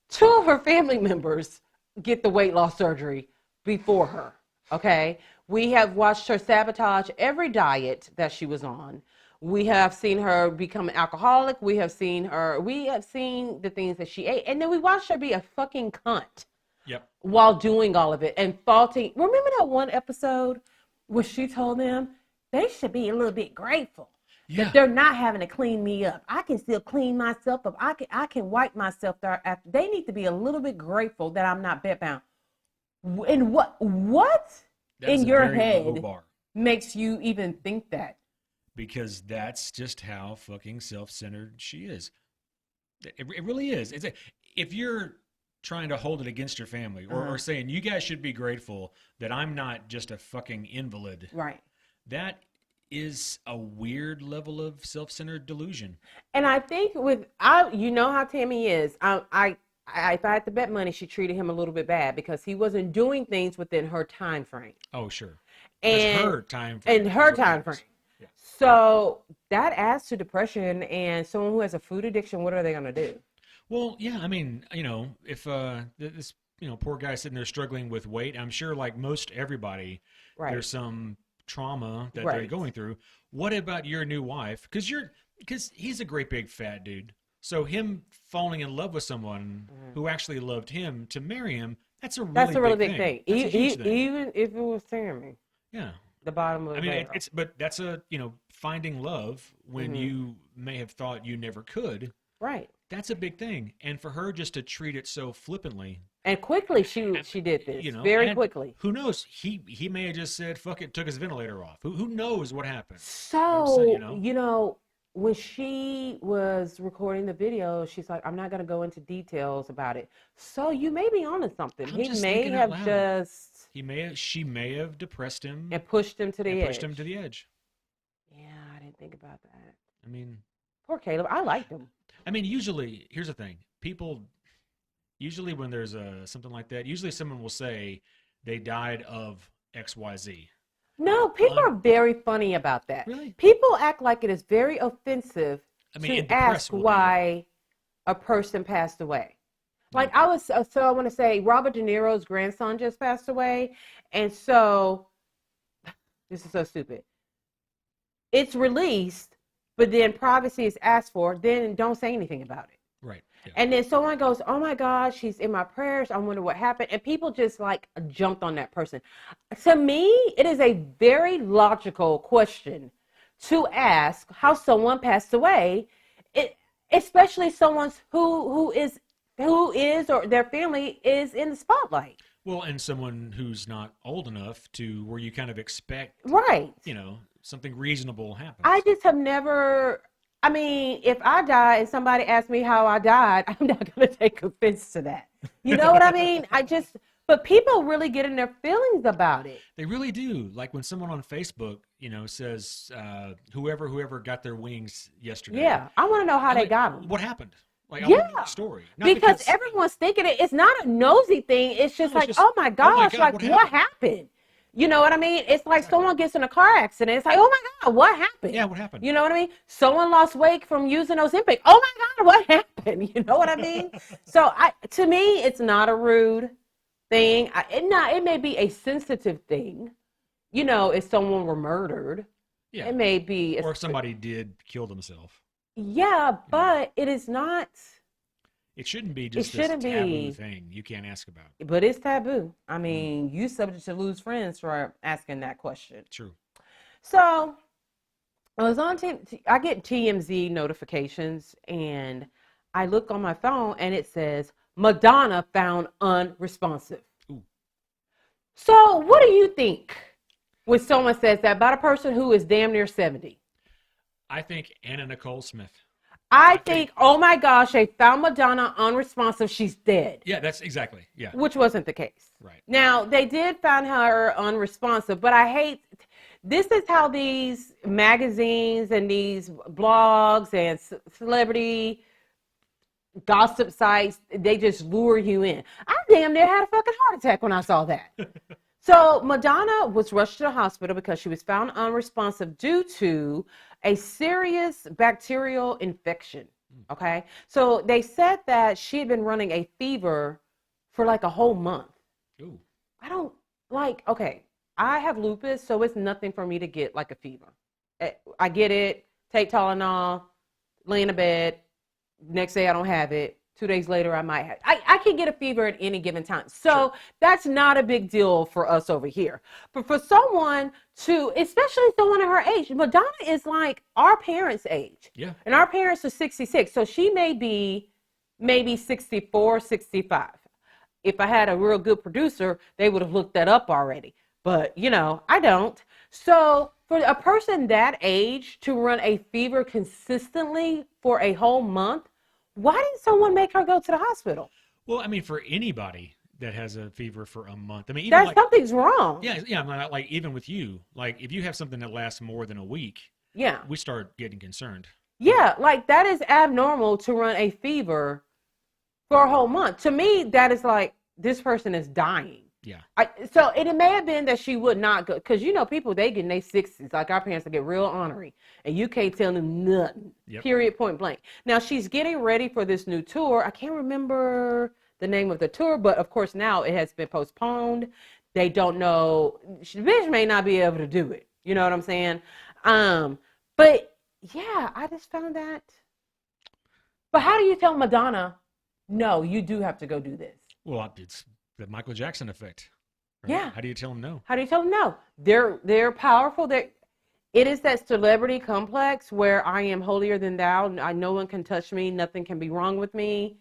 2 of her family members get the weight loss surgery before her, okay? We have watched her sabotage every diet that she was on. We have seen her become an alcoholic. We have seen the things that she ate. And then we watched her be a fucking cunt. Yep. While doing all of it and faulting. Remember that one episode where she told them they should be a little bit grateful that they're not having to clean me up. I can still clean myself up. I can wipe myself there after. They need to be a little bit grateful that I'm not bedbound. And what in your head makes you even think that? Because that's just how fucking self-centered she is. It really is. If you're trying to hold it against your family or saying you guys should be grateful that I'm not just a fucking invalid. Right. That is a weird level of self-centered delusion. And I think how Tammy is. If I had to bet money, she treated him a little bit bad because he wasn't doing things within her time frame. Oh, sure. And her time frame. And her time frame. Yeah. So that adds to depression, and someone who has a food addiction, what are they going to do? Well, yeah, I mean, if this poor guy sitting there struggling with weight, I'm sure like most everybody, there's some trauma that they're going through. What about your new wife? Because he's a great big fat dude. So him falling in love with someone who actually loved him to marry him, that's a really big thing. Even if it was Tammy. Yeah. The bottom of the barrel. But that's finding love when you may have thought you never could. Right. That's a big thing. And for her just to treat it so flippantly. And quickly she did this. Very quickly. Who knows? He may have just said, fuck it, took his ventilator off. Who knows what happened? So, when she was recording the video, she's like, I'm not going to go into details about it. So you may be onto something. She may have depressed him. And pushed him to the edge. Pushed him to the edge. Yeah, I didn't think about that. I mean. Poor Caleb. I liked him. I mean, usually, here's the thing. Usually when there's something like that, usually someone will say they died of XYZ. No, people are very funny about that. Really? People act like it is very offensive to ask why a person passed away. Like I want to say Robert De Niro's grandson just passed away. And so, this is so stupid. It's released, but then privacy is asked for, then don't say anything about it. Right. Yeah. And then someone goes, oh my God, she's in my prayers. I wonder what happened. And people just like jumped on that person. To me, it is a very logical question to ask how someone passed away, especially someone who is or their family is in the spotlight. Well, and someone who's not old enough to where you kind of expect, something reasonable happens. I just have never. I mean, if I die and somebody asks me how I died, I'm not going to take offense to that. You know what I mean? But people really get in their feelings about it. They really do. Like when someone on Facebook, says, whoever got their wings yesterday. Yeah, I want to know how they got them. What happened? Like, I want to know the story. Because everyone's thinking it's not a nosy thing. It's just oh my gosh, what happened? You know what I mean? It's like someone gets in a car accident. It's like, oh my God, what happened? Yeah, what happened? You know what I mean? Someone lost weight from using Ozempic. Oh my God, what happened? You know what I mean? So to me, it's not a rude thing. It may be a sensitive thing. If someone were murdered, it may be. Or if somebody did kill themselves. Yeah, but it is not. It shouldn't be just this taboo thing you can't ask about. But it's taboo. I mean, you subject to lose friends for asking that question. True. So I was on I get TMZ notifications, and I look on my phone, and it says Madonna found unresponsive. Ooh. So what do you think when someone says that about a person who is damn near 70? I think Anna Nicole Smith. I think, oh my gosh, they found Madonna unresponsive. She's dead. Yeah, that's exactly. Yeah. Which wasn't the case. Right. Now, they did find her unresponsive, but I hate, this is how these magazines and these blogs and celebrity gossip sites, they just lure you in. I damn near had a fucking heart attack when I saw that. So Madonna was rushed to the hospital because she was found unresponsive due to a serious bacterial infection. Okay. So they said that she had been running a fever for like a whole month. Ooh. I don't like, okay, I have lupus, so it's nothing for me to get like a fever. I get it, take Tylenol, lay in a bed, next day I don't have it. 2 days later, I might have. I can get a fever at any given time. So Sure. that's not a big deal for us over here. But for someone to, especially someone at her age, Madonna is like our parents' age. Yeah. And our parents are 66. So she may be maybe 64, 65. If I had a real good producer, they would have looked that up already. But, you know, I don't. So for a person that age to run a fever consistently for a whole month, why didn't someone make her go to the hospital? Well, I mean, for anybody that has a fever for a month, I mean, even That like, something's wrong. yeah, I'm like even with you, like if you have something that lasts more than a week, Yeah. we start getting concerned. Yeah, like that is abnormal to run a fever for a whole month. To me, that is like this person is dying. Yeah. So it may have been that she would not go, because you know people, they get in their 60s, like our parents, they get real ornery, and you can't tell them nothing. Yep. Period, point blank. Now she's getting ready for this new tour. I can't remember the name of the tour, but of course now it has been postponed. They don't know. The bitch may not be able to do it. You know what I'm saying? But yeah, I just found that. But how do you tell Madonna, no, you do have to go do this? Well, it's the Michael Jackson effect. Right? Yeah. How do you tell them no? How do you tell them no? They're powerful. It is that celebrity complex where I am holier than thou. No one can touch me. Nothing can be wrong with me.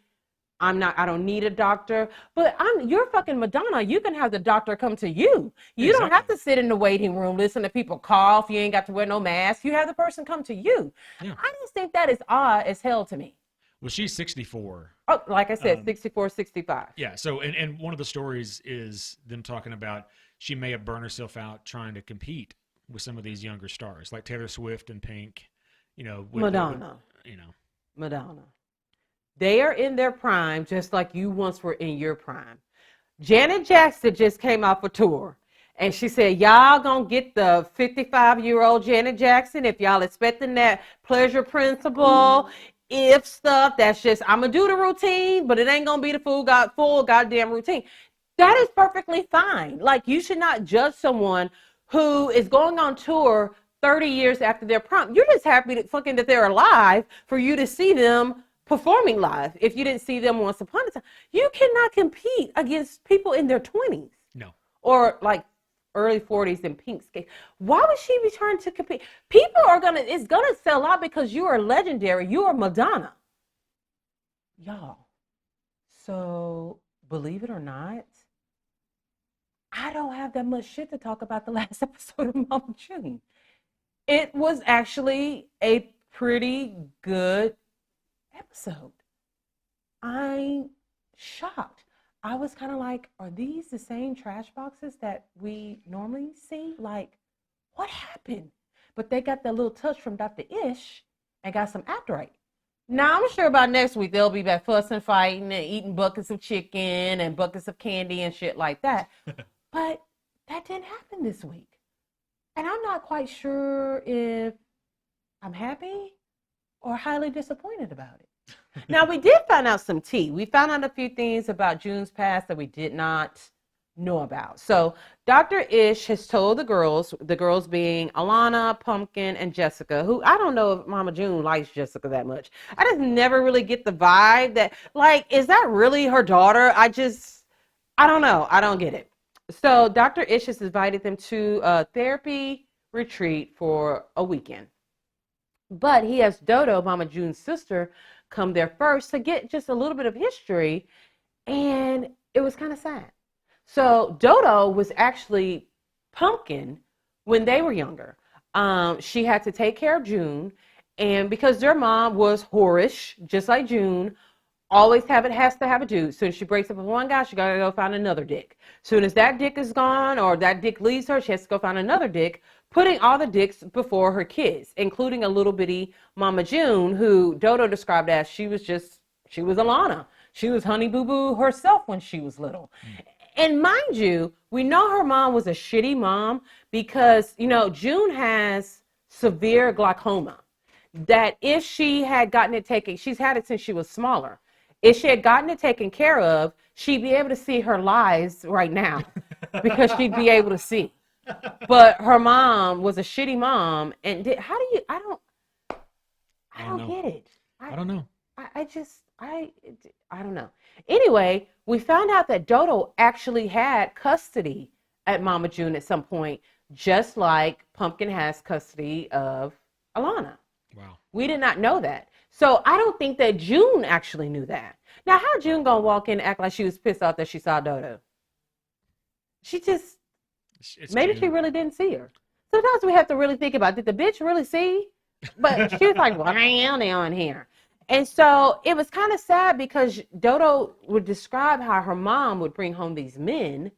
I don't need a doctor. But you're fucking Madonna. You can have the doctor come to you. You don't have to sit in the waiting room, listen to people cough. You ain't got to wear no mask. You have the person come to you. Yeah. I just think that is odd as hell to me. Well, she's 64. Oh, like I said, 64, 65. Yeah. So, and one of the stories is them talking about she may have burned herself out trying to compete with some of these younger stars, like Taylor Swift and Pink. You know, Madonna. You know, Madonna. They are in their prime, just like you once were in your prime. Janet Jackson just came off a tour, and she said, y'all gonna get the 55-year-old Janet Jackson if y'all expecting that pleasure principle. If stuff, that's just, I'm going to do the routine, but it ain't going to be the full goddamn routine. That is perfectly fine. Like, you should not judge someone who is going on tour 30 years after their prime. You're just happy that they're alive for you to see them performing live. If you didn't see them once upon a time, you cannot compete against people in their 20s. no. Or like early 40s in Pink's case. Why would she be trying to compete? People it's gonna sell out because you are legendary. You are Madonna. Y'all. So believe it or not, I don't have that much shit to talk about the last episode of Mama June. It was actually a pretty good episode. I'm shocked. I was kind of like, are these the same trash boxes that we normally see? Like, what happened? But they got that little touch from Dr. Ish and got some act right. Now, I'm sure by next week, they'll be back fussing, fighting, and eating buckets of chicken and buckets of candy and shit like that. But that didn't happen this week. And I'm not quite sure if I'm happy or highly disappointed about it. Now, we did find out some tea. We found out a few things about June's past that we did not know about. So Dr. Ish has told the girls being Alana, Pumpkin, and Jessica, who I don't know if Mama June likes Jessica that much. I just never really get the vibe that, like, is that really her daughter? I don't know. I don't get it. So Dr. Ish has invited them to a therapy retreat for a weekend. But he has Dodo, Mama June's sister, come there first to get just a little bit of history, and it was kind of sad. So Dodo was actually Pumpkin when they were younger. She had to take care of June, And because their mom was whorish, just like June, always has to have a dude. Soon as she breaks up with one guy, she gotta go find another dick. Soon as that dick is gone or that dick leaves her, she has to go find another dick, putting all the dicks before her kids, including a little bitty Mama June, who Dodo described as she was Alana. She was Honey Boo Boo herself when she was little. And mind you, we know her mom was a shitty mom because, June has severe glaucoma. That if she had gotten it taken, she's had it since she was smaller. If she had gotten it taken care of, she'd be able to see her lies right now because she'd be able to see. But her mom was a shitty mom. And I don't get it. I don't know. I don't know. Anyway, we found out that Dodo actually had custody at Mama June at some point, just like Pumpkin has custody of Alana. Wow. We did not know that. So I don't think that June actually knew that. Now, how June gonna walk in and act like she was pissed off that she saw Dodo? She just, maybe June. she really didn't see her. Sometimes we have to really think about, did the bitch really see? But she was like, well, I am down here. And so it was kind of sad because Dodo would describe how her mom would bring home these men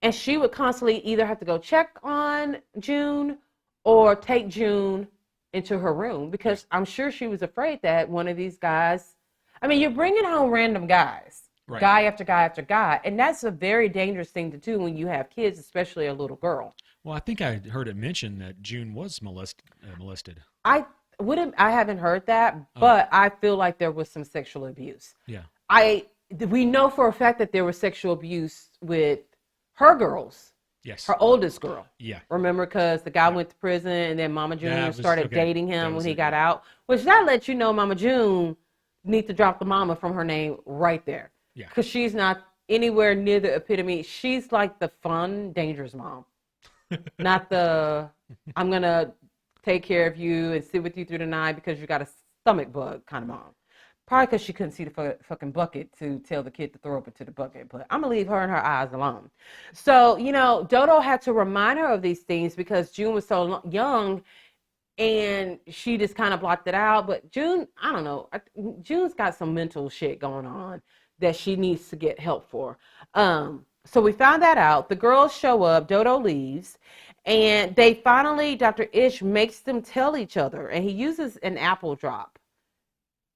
and she would constantly either have to go check on June or take June into her room because I'm sure she was afraid that one of these guys, you're bringing home random guys, right. Guy after guy after guy. And that's a very dangerous thing to do when you have kids, especially a little girl. Well, I think I heard it mentioned that June was molested. I haven't heard that, but I feel like there was some sexual abuse. Yeah. We know for a fact that there was sexual abuse with her girls. Yes. Her oldest girl. Yeah. Remember, because the guy went to prison and then Mama June started dating him when he got out, which that lets you know Mama June needs to drop the mama from her name right there. Yeah. Because she's not anywhere near the epitome. She's like the fun, dangerous mom. Not the, I'm going to take care of you and sit with you through the night because you got a stomach bug kind of mom. Probably because she couldn't see the fucking bucket to tell the kid to throw up into the bucket. But I'm going to leave her and her eyes alone. So, Dodo had to remind her of these things because June was so young and she just kind of blocked it out. But June, I don't know. June's got some mental shit going on that she needs to get help for. So we found that out. The girls show up. Dodo leaves. And they finally, Dr. Ish makes them tell each other. And he uses an apple drop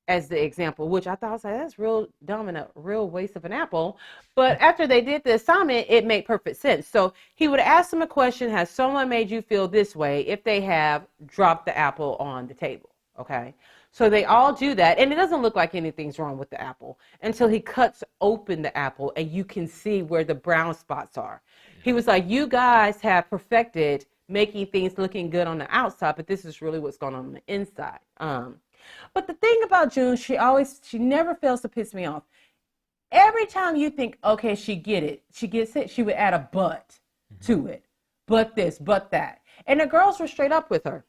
as the example, which I thought, was like, that's real dumb and a real waste of an apple. But after they did the assignment, it made perfect sense. So he would ask them a question, has someone made you feel this way if they have dropped the apple on the table? Okay. So they all do that. And it doesn't look like anything's wrong with the apple until he cuts open the apple and you can see where the brown spots are. He was like, you guys have perfected making things looking good on the outside, but this is really what's going on the inside. But the thing about June, she never fails to piss me off. Every time you think, okay, she gets it, she would add a but to it. But this, but that. And the girls were straight up with her.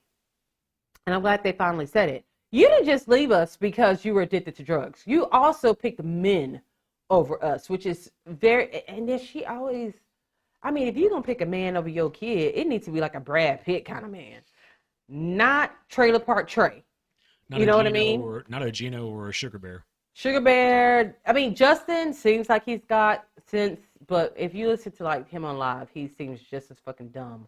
And I'm glad they finally said it. You didn't just leave us because you were addicted to drugs. You also picked men over us, which is and then she always, if you're going to pick a man over your kid, it needs to be like a Brad Pitt kind of man. Not Trailer Park Trey. You know what I mean? Not a Gino or a Sugar Bear. Sugar Bear. Justin seems like he's got sense, but if you listen to like him on live, he seems just as fucking dumb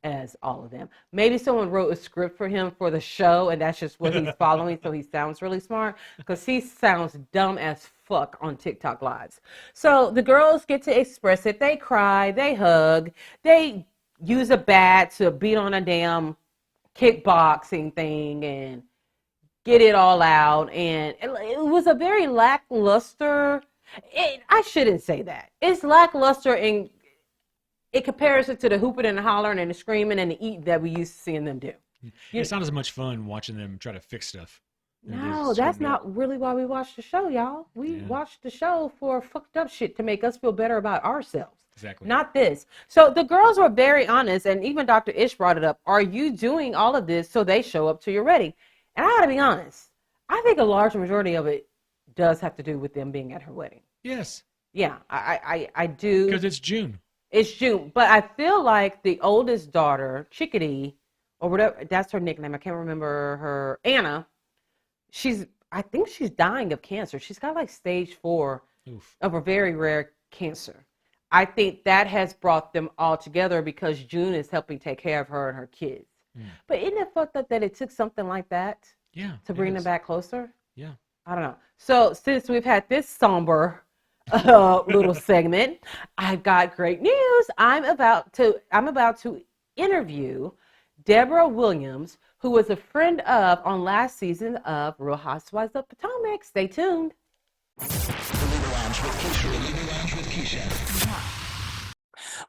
as all of them. Maybe someone wrote a script for him for the show, and that's just what he's following, so he sounds really smart, because he sounds dumb as fuck on TikTok lives. So the girls get to express it. They cry. They hug. They use a bat to beat on a damn kickboxing thing and get it all out. And it was a very lackluster, I shouldn't say that. It's lackluster in comparison to the hooping and the hollering and the screaming and the eating that we used to seeing them do. It's not as much fun watching them try to fix stuff. No, that's not really why we watch the show, y'all. We watch the show for fucked up shit to make us feel better about ourselves. Exactly. Not this. So the girls were very honest, and even Dr. Ish brought it up. Are you doing all of this so they show up to your wedding? And I gotta be honest, I think a large majority of it does have to do with them being at her wedding. Yes. Yeah, I do. Because it's June. It's June. But I feel like the oldest daughter, Chickadee, or whatever. That's her nickname. I can't remember her. Anna. I think she's dying of cancer. She's got like stage 4 Oof. of a very rare cancer. I think that has brought them all together because June is helping take care of her and her kids. But isn't it fucked up that it took something like that to bring them back closer? Yeah. I don't know. So since we've had this somber little segment, I've got great news. I'm about to interview Deborah Williams, who was a friend of on last season of Real Housewives of Potomac. Stay tuned. The Libra Lounge with Keisha. The Libra Lounge with Keisha.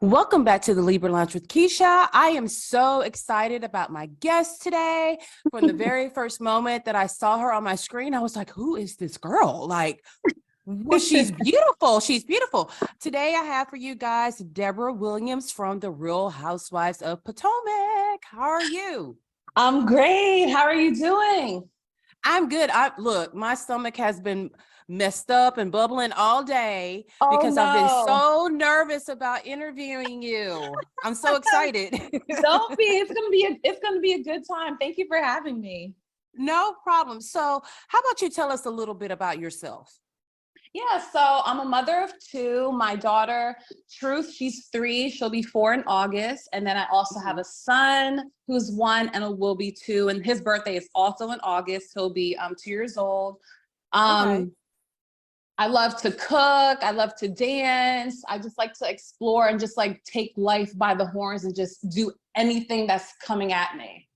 Welcome back to the Libra Lounge with Keisha. I am so excited about my guest today. From the very first moment that I saw her on my screen, I was like, who is this girl? Like, well, she's beautiful. She's beautiful. Today I have for you guys Deborah Williams from the Real Housewives of Potomac. How are you? I'm great. How are you doing? I'm good. Look, my stomach has been messed up and bubbling all day because I've been so nervous about interviewing you. I'm so excited. Don't be. It's gonna be a good time. Thank you for having me. No problem. So, how about you tell us a little bit about yourself? Yeah, so I'm a mother of 2. My daughter, Truth, she's 3. She'll be 4 in August. And then I also have a son who's 1 and will be 2. And his birthday is also in August. He'll be 2 years old. Okay. I love to cook. I love to dance. I just like to explore and just like take life by the horns and just do anything that's coming at me.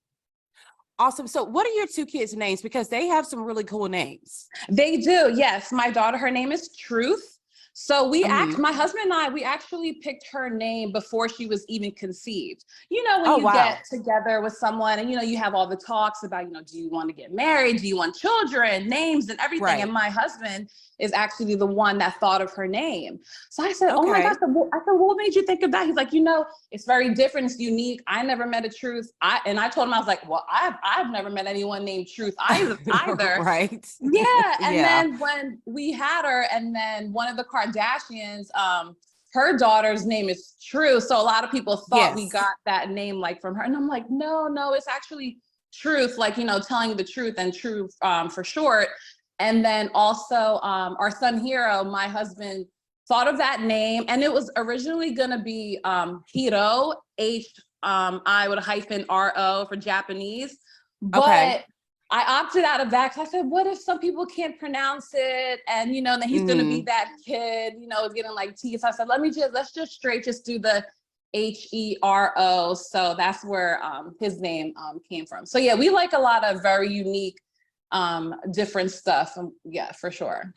Awesome. So what are your 2 kids' names? Because they have some really cool names. They do. Yes. My daughter, her name is Truth. So my husband and I, we actually picked her name before she was even conceived. You know, when you get together with someone and, you have all the talks about, do you want to get married? Do you want children, names and everything? Right. And my husband is actually the one that thought of her name. So I said, oh my gosh, what made you think of that? He's like, it's very different. It's unique. I never met a Truth. I told him, I was like, well, I've never met anyone named Truth either. Right. Yeah. And then when we had her, and then one of the Kardashians, her daughter's name is True. So a lot of people thought we got that name like from her. And I'm like, no, it's actually Truth, like, telling the truth and true for short. And then also our son Hero, my husband, thought of that name, and it was originally gonna be Hiro, I with a hyphen RO for Japanese. But I opted out of that because I said, what if some people can't pronounce it? And, then he's going to be that kid, is getting like teased. So I said, let's just do the HERO. So that's where his name came from. So yeah, we like a lot of very unique, different stuff. Yeah, for sure.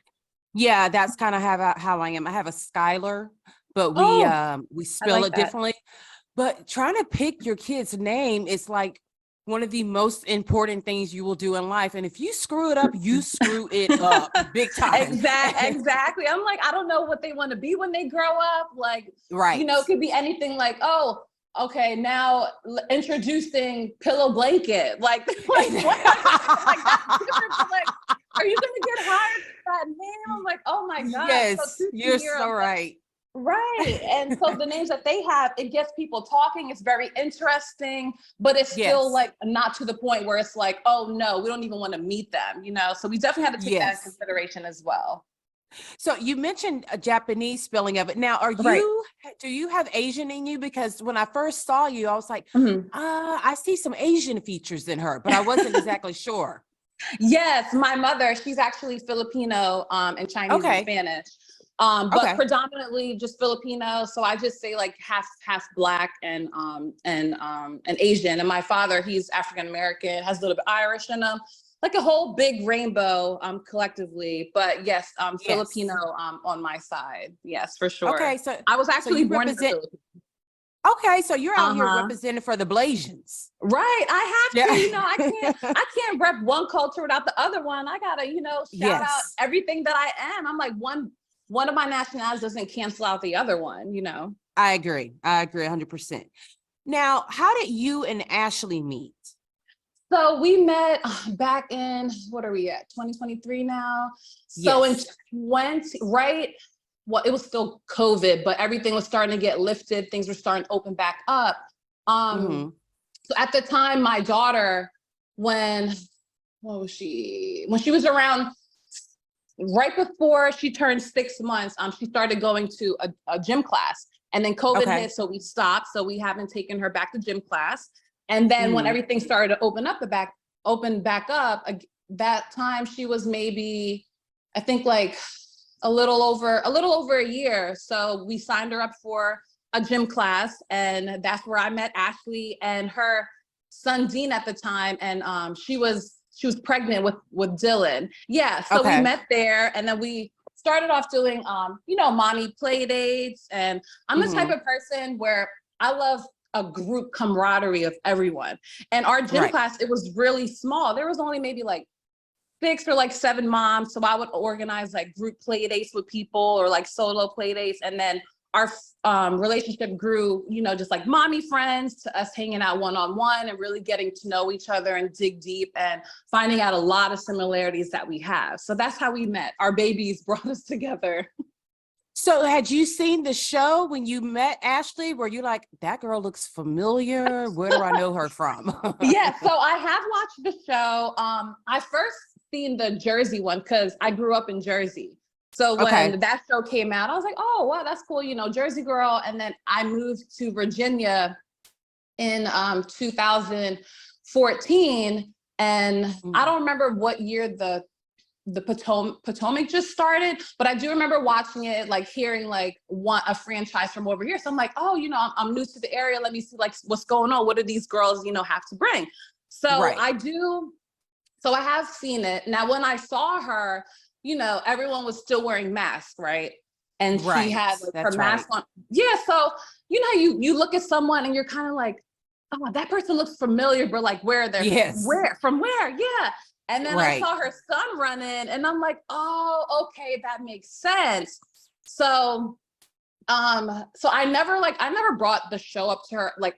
Yeah, that's kind of how I am. I have a Skylar, but we spell it differently. But trying to pick your kid's name is like one of the most important things you will do in life. And if you screw it up, you screw it up big time. Exactly. I'm like, I don't know what they want to be when they grow up. Like, it could be anything like, oh, okay, now introducing pillow blanket. Like what? Like, are you going to get hired for that name? I'm like, oh my God. Yes, you're so right. Right. And so the names that they have, it gets people talking. It's very interesting, but it's still like not to the point where it's like, oh no, we don't even want to meet them, So we definitely had to take that in consideration as well. So you mentioned a Japanese spelling of it. Now, do you have Asian in you? Because when I first saw you, I was like, I see some Asian features in her, but I wasn't exactly sure. Yes. My mother, she's actually Filipino and Chinese and Spanish. But predominantly just Filipino. So I just say like half Black and Asian. And my father, he's African American, has a little bit Irish in him, like a whole big rainbow collectively. But yes, Filipino on my side. Yes, for sure. Okay, so I was actually born in the Philippines. Okay, so you're out here representing for the Blasians. Right. I have to, I can't rep one culture without the other one. I gotta, shout out everything that I am. I'm like one of my nationalities doesn't cancel out the other one, I agree 100%. Now, how did you and Ashley meet? So we met back in, what are we at, 2023 now? So in it was still COVID, but everything was starting to get lifted. Things were starting to open back up. So at the time, my daughter, when she was around right before she turned 6 months, she started going to a gym class, and then COVID hit, so we stopped. So we haven't taken her back to gym class. And then when everything started to open back up, that time she was maybe, I think like a little over a year. So we signed her up for a gym class, and that's where I met Ashley and her son Dean at the time, and she was pregnant with Dylan. Yeah, so we met there, and then we started off doing mommy play dates. And I'm the type of person where I love a group camaraderie of everyone. And our gym class, it was really small. There was only maybe like 6 or like 7 moms. So I would organize like group play dates with people, or like solo play dates. And then our relationship grew, just like mommy friends to us hanging out one-on-one and really getting to know each other and dig deep and finding out a lot of similarities that we have. So that's how we met. Our babies brought us together. So had you seen the show when you met Ashley? Were you like, that girl looks familiar? Where do I know her from? Yeah, so I have watched the show. I first seen the Jersey one because I grew up in Jersey. So when that show came out, I was like, oh, wow, that's cool. Jersey girl. And then I moved to Virginia in 2014. And I don't remember what year the Potomac just started, but I do remember watching it, like hearing like a franchise from over here. So I'm like, oh, I'm new to the area. Let me see like what's going on. What do these girls, have to bring? So I have seen it. Now, when I saw her, everyone was still wearing masks, right? And she had like her mask on. Yeah. So, you look at someone and you're kind of like, oh, that person looks familiar, but like where from where? Yeah. And then I saw her son running, and I'm like, oh, okay, that makes sense. So, I never brought the show up to her. Like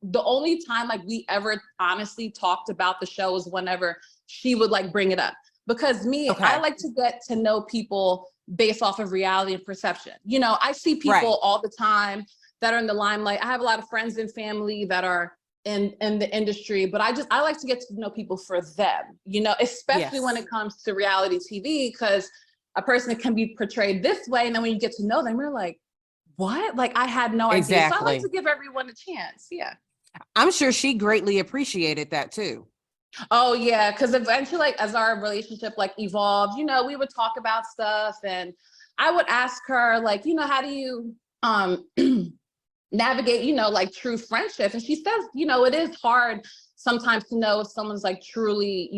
the only time like we ever honestly talked about the show was whenever she would like bring it up. Because I like to get to know people based off of reality and perception. I see people all the time that are in the limelight. I have a lot of friends and family that are in the industry, but I like to get to know people for them, especially when it comes to reality TV, because a person can be portrayed this way. And then when you get to know them, you're like, what? Like, I had no idea. So I like to give everyone a chance. Yeah. I'm sure she greatly appreciated that too. Oh yeah, because eventually, like as our relationship like evolved, we would talk about stuff, and I would ask her like, how do you navigate, like true friendship? And she says, it is hard sometimes to know if someone's like truly,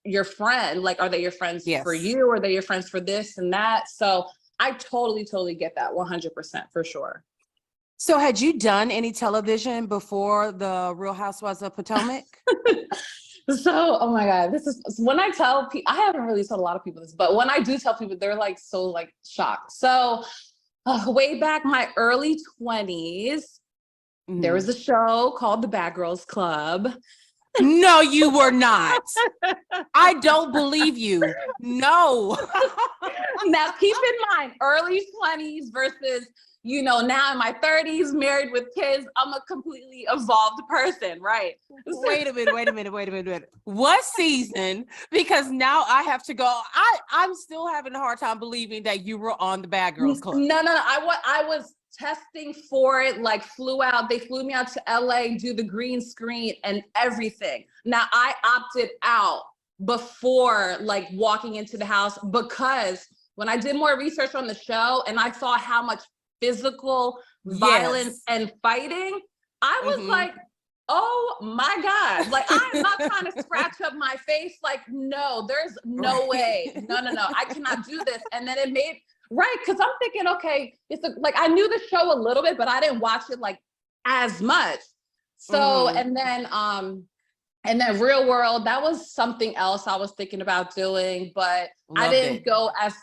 your friend. Like, are they your friends for you, or are they your friends for this and that? So I totally get that 100% for sure. So had you done any television before the Real Housewives of Potomac? So, oh my God, this is when I tell people, I haven't really told a lot of people this, but when I do tell people, they're like so like shocked. So way back my early 20s, there was a show called The Bad Girls Club. No, you were not. I don't believe you. No. Now keep in mind, early 20s versus, now in my 30s, married with kids, I'm a completely evolved person, right? Wait a minute. What season? Because now I have to go. I'm still having a hard time believing that you were on the Bad Girls Club. No. I was testing for it, like they flew me out to LA, do the green screen and everything. Now I opted out before like walking into the house, because when I did more research on the show and I saw how much physical violence and fighting, I was like, oh my God, like I'm not trying to scratch up my face. Like, no, there's no way. No, I cannot do this. And then it made, because I'm thinking, okay, like I knew the show a little bit, but I didn't watch it like as much. So, and then Real World, that was something else I was thinking about doing, but I didn't go as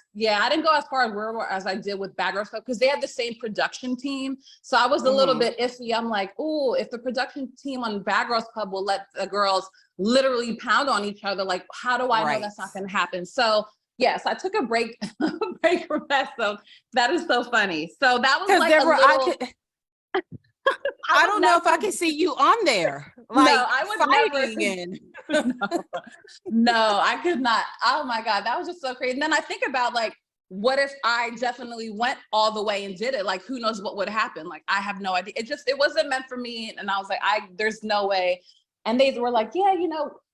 far as Real World as I did with Bad Girls Club, because they had the same production team. So I was a little bit iffy. I'm like, oh, if the production team on Bad Girls Club will let the girls literally pound on each other, like, how do I know that's not going to happen? So yes, I took a break from that. So that is so funny. So that was like Deborah, I don't know if I can see you on there. Like, no, I would never. fighting and No, I could not. Oh my God, that was just so crazy. And then I think about like, what if I definitely went all the way and did it? Like, who knows what would happen? Like, I have no idea. It wasn't meant for me. And I was like, there's no way. And they were like, yeah,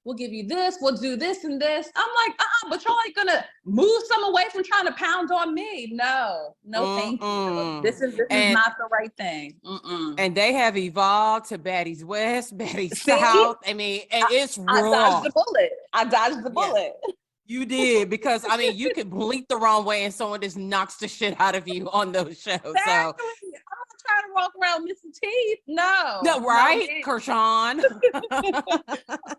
we'll give you this, we'll do this and this. I'm like, but y'all ain't gonna move some away from trying to pound on me. No, thank you. This is not the right thing. And they have evolved to Baddies West, Baddies South. I mean, and it's wrong. I dodged the bullet. You did, because I mean, you could blink the wrong way and someone just knocks the shit out of you on those shows. Exactly. So I'm not trying to walk around missing teeth. No, right, Kershawn.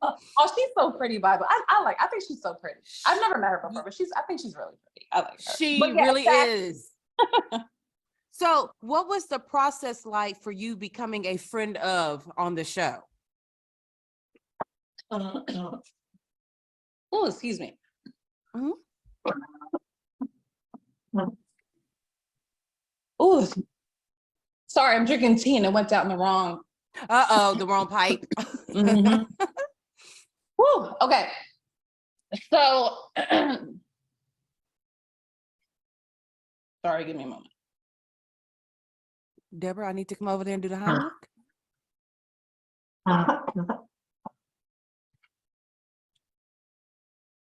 Oh, she's so pretty, by the way. I think she's so pretty. I've never met her before, but I think she's really pretty. I like her. She really is. So what was the process like for you becoming a friend of on the show? Oh, excuse me. Oh, sorry, I'm drinking tea and it went down the wrong. The wrong pipe. Mm-hmm. Woo, okay. So, sorry, give me a moment. Deborah, I need to come over there and do the homework.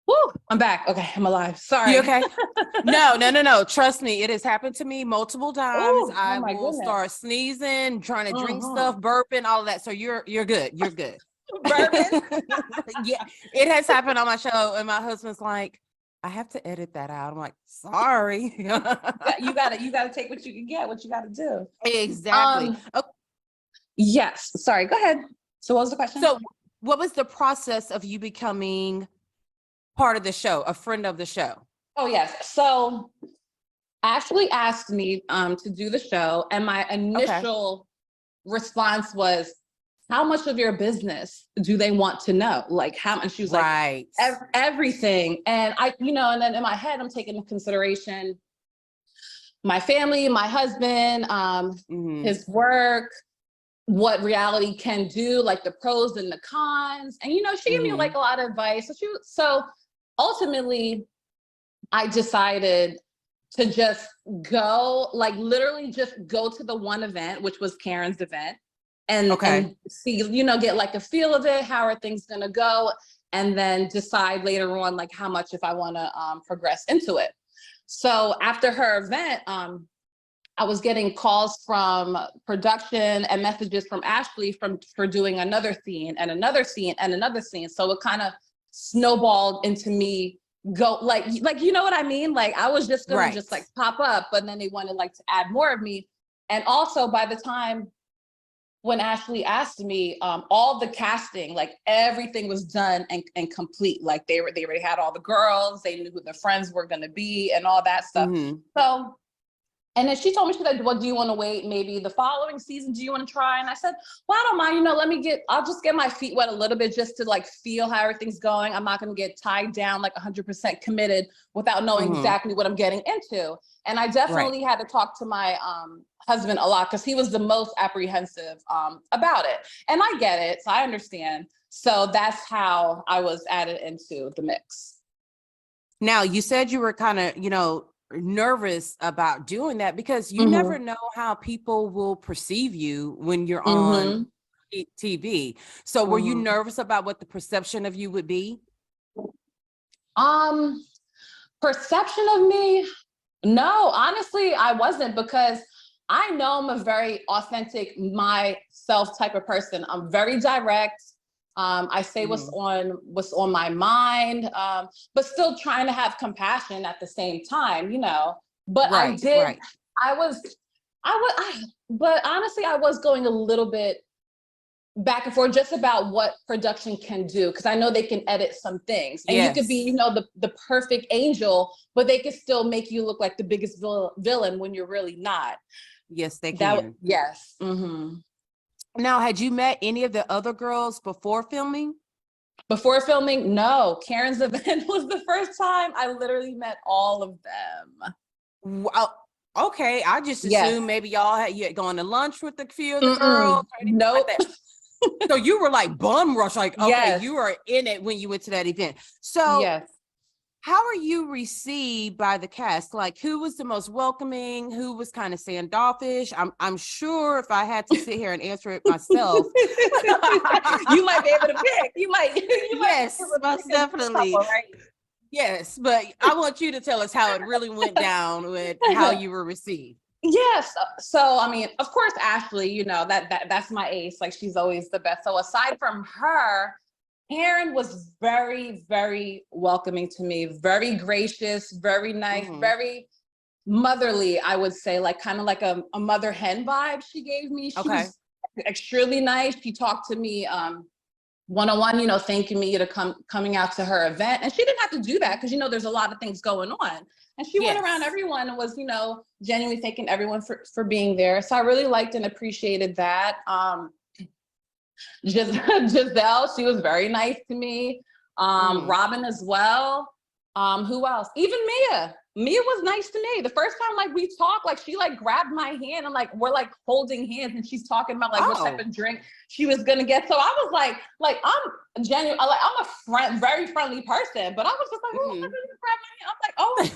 Woo, I'm back. Okay, I'm alive. Sorry. You okay? No. Trust me, it has happened to me multiple times. I will start sneezing, trying to drink stuff, burping, all of that. So you're good. You're good. Bourbon? Yeah, it has happened on my show, and my husband's like, I have to edit that out. I'm like, sorry. you gotta take what you can get, what you gotta do. Exactly. Yes. Sorry, go ahead. So what was the question? So what was the process of you becoming part of the show, a friend of the show? Oh, yes. So Ashley asked me to do the show, and my initial response was, how much of your business do they want to know? Like how much? She was like, everything. And and then in my head, I'm taking into consideration my family, my husband, his work, what reality can do, like the pros and the cons. And, she gave me like a lot of advice. So ultimately I decided to just go, like literally just go to the one event, which was Karen's event. And see, get like a feel of it. How are things gonna go? And then decide later on, like how much if I wanna progress into it. So after her event, I was getting calls from production and messages from Ashley for doing another scene and another scene and another scene. So it kind of snowballed into me like you know what I mean? Like I was just gonna just like pop up, but then they wanted like to add more of me. And also by the time when Ashley asked me, all the casting, like everything was done and complete. Like they already had all the girls, they knew who their friends were gonna be and all that stuff. So, and then she told me, she said, well, do you wanna wait maybe the following season? Do you wanna try? And I said, well, I don't mind, I'll just get my feet wet a little bit just to like feel how everything's going. I'm not gonna get tied down like 100% committed without knowing exactly what I'm getting into. And I definitely had to talk to my husband a lot because he was the most apprehensive about it. And I get it, so I understand. So that's how I was added into the mix. Now, you said you were kind of, nervous about doing that because you never know how people will perceive you when you're on TV. So were you nervous about what the perception of you would be? Perception of me? No, honestly, I wasn't, because I know I'm a very authentic myself type of person. I'm very direct. I say what's on my mind, but still trying to have compassion at the same time, But but honestly, I was going a little bit back and forth just about what production can do, because I know they can edit some things, and you could be, the perfect angel, but they could still make you look like the biggest villain when you're really not. Yes, they can. Yes. Now, had you met any of the other girls before filming? Before filming, no. Karen's event was the first time I literally met all of them. Wow. Okay, I just Yes. assumed maybe you had gone to lunch with a few of the Mm-mm. girls. Or anything Nope. like that. So you were like bum rush, like, okay, Yes. you were in it when you went to that event. So Yes. how are you received by the cast? Like, who was the most welcoming? Who was kind of standoffish? I'm sure if I had to sit here and answer it myself, you might be able to pick. You might yes, most definitely. Couple, right? Yes, but I want you to tell us how it really went down with how you were received. Yes. So I mean, of course, Ashley, you know, that's my ace. Like, she's always the best. So aside from her, Karen was very, very welcoming to me, very gracious, very nice, very motherly, I would say, like kind of like a mother hen vibe she gave me. She was extremely nice. She talked to me one-on-one, you know, thanking me to coming out to her event. And she didn't have to do that because, you know, there's a lot of things going on. And she went around everyone and was, you know, genuinely thanking everyone for being there. So I really liked and appreciated that. Giselle, she was very nice to me. Robin as well. Who else? Even Mia. Mia was nice to me. The first time, like, we talked, like, she like grabbed my hand and like we're like holding hands and she's talking about like what type of drink she was gonna get. So I was like I'm genuine. I'm a very friendly person, but I was just like, oh, grab my hand. I'm like, oh.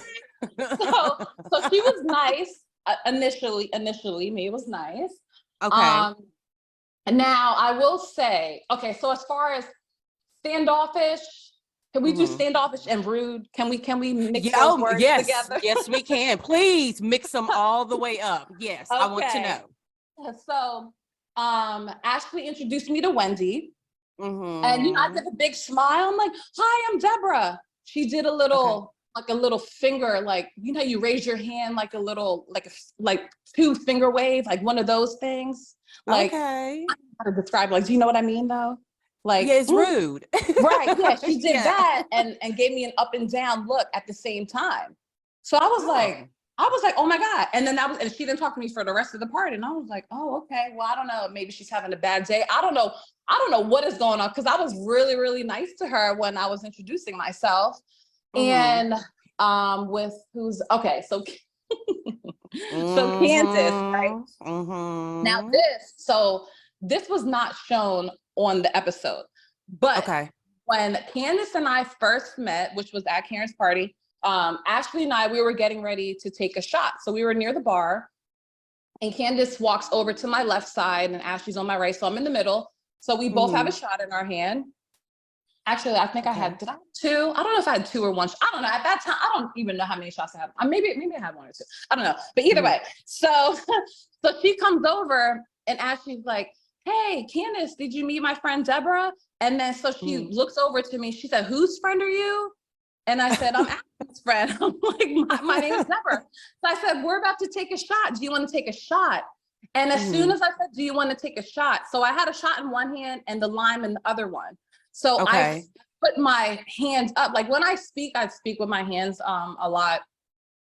so she was nice initially. Mia was nice. Okay. Now I will say, okay, so as far as standoffish, can we do standoffish and rude? Can we mix those words together? Yes, we can. Please mix them all the way up. Yes, okay. I want to know. So Ashley introduced me to Wendy. And you know, I did a big smile. I'm like, hi, I'm Deborah. She did a little like a little finger, like, you know, you raise your hand like a little, like two finger wave, like one of those things. Like, I don't know how to describe, like, do you know what I mean though? Like, yeah, it's rude. Right. Yeah. She did that and gave me an up and down look at the same time. So I was like, oh my God. And then and she didn't talk to me for the rest of the party. And I was like, oh, okay. Well, I don't know. Maybe she's having a bad day. I don't know what is going on. Cause I was really, really nice to her when I was introducing myself. And with so so Candace, right? Now this was not shown on the episode, but when Candace and I first met, which was at Karen's party, Ashley and we were getting ready to take a shot. So we were near the bar and Candace walks over to my left side and Ashley's on my right. So I'm in the middle. So we both have a shot in our hand. Actually, I think did I have two? I don't know if I had two or one. I don't know. At that time, I don't even know how many shots I had. Maybe I had one or two. I don't know. But either way, so she comes over and Ashley's like, hey, Candace, did you meet my friend Deborah? And then so she looks over to me. She said, whose friend are you? And I said, I'm Ashley's friend. I'm like, my name is Deborah. So I said, we're about to take a shot. Do you want to take a shot? And as soon as I said, do you want to take a shot? So I had a shot in one hand and the lime in the other one. So I put my hands up. Like when I speak with my hands a lot.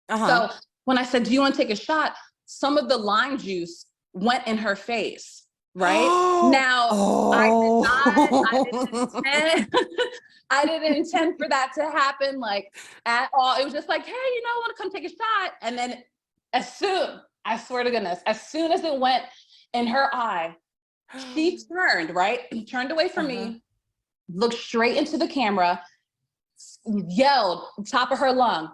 So when I said, do you want to take a shot? Some of the lime juice went in her face, right? Now, I didn't intend for that to happen like at all. It was just like, hey, you know, I want to come take a shot. And then I swear to goodness, as soon as it went in her eye, she turned away from me, looked straight into the camera, yelled top of her lung,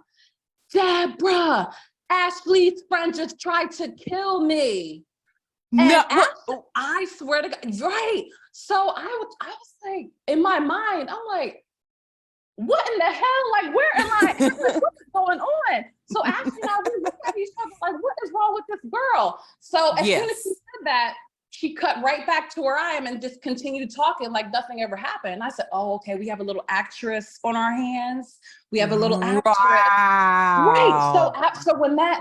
Deborah, Ashley's friend just tried to kill me. And I swear to God, right. So I was like, in my mind, I'm like, what in the hell? Like, where am I? What's going on? So Ashley and I, we looked at each other like, what is wrong with this girl? So as soon as she said that, she cut right back to where I am and just continued talking like nothing ever happened. And I said, oh, okay, we have a little actress on our hands. We have a little actress. Right.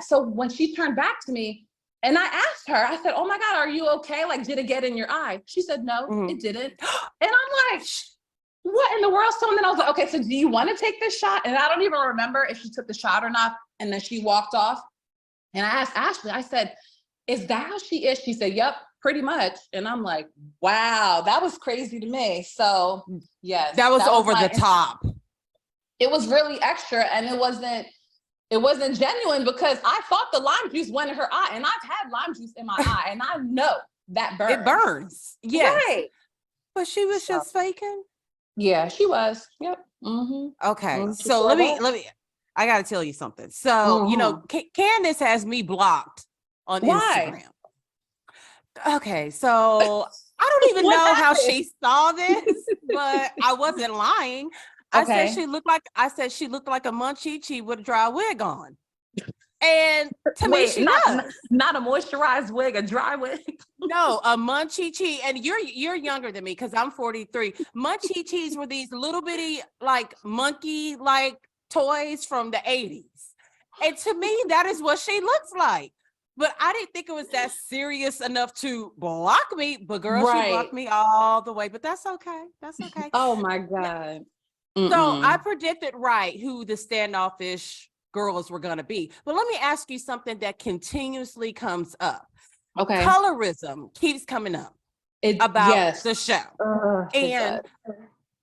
So when she turned back to me and I asked her, I said, oh my God, are you okay? Like, did it get in your eye? She said, no, it didn't. And I'm like, what in the world? So then I was like, okay, so do you want to take this shot? And I don't even remember if she took the shot or not. And then she walked off. And I asked Ashley, I said, is that how she is? She said, yep, pretty much. And I'm like, wow, that was crazy to me. So yes. That was over the top. It was really extra. And it wasn't, It wasn't genuine because I thought the lime juice went in her eye, and I've had lime juice in my eye, and I know that burns. It burns. Yes. Right. But she was just faking. Yeah, she was. Yep. Okay. She So sure let was. me, I got to tell you something. So, you know, Candace has me blocked on Why? Instagram. Okay. So I don't even What know how happened? she saw this, but I wasn't lying. I said she looked like a munchie with a dry wig on. And to me, she does. Not a moisturized wig, a dry wig. No, a munchie. And you're younger than me because I'm 43. Munchies were these little bitty like monkey like toys from the 80s. And to me, that is what she looks like. But I didn't think it was that serious enough to block me. But girl, she blocked me all the way. But that's okay. That's okay. Oh my God. So I predicted right who the standoffish girls were going to be. But let me ask you something that continuously comes up. Okay. Colorism keeps coming up about the show. And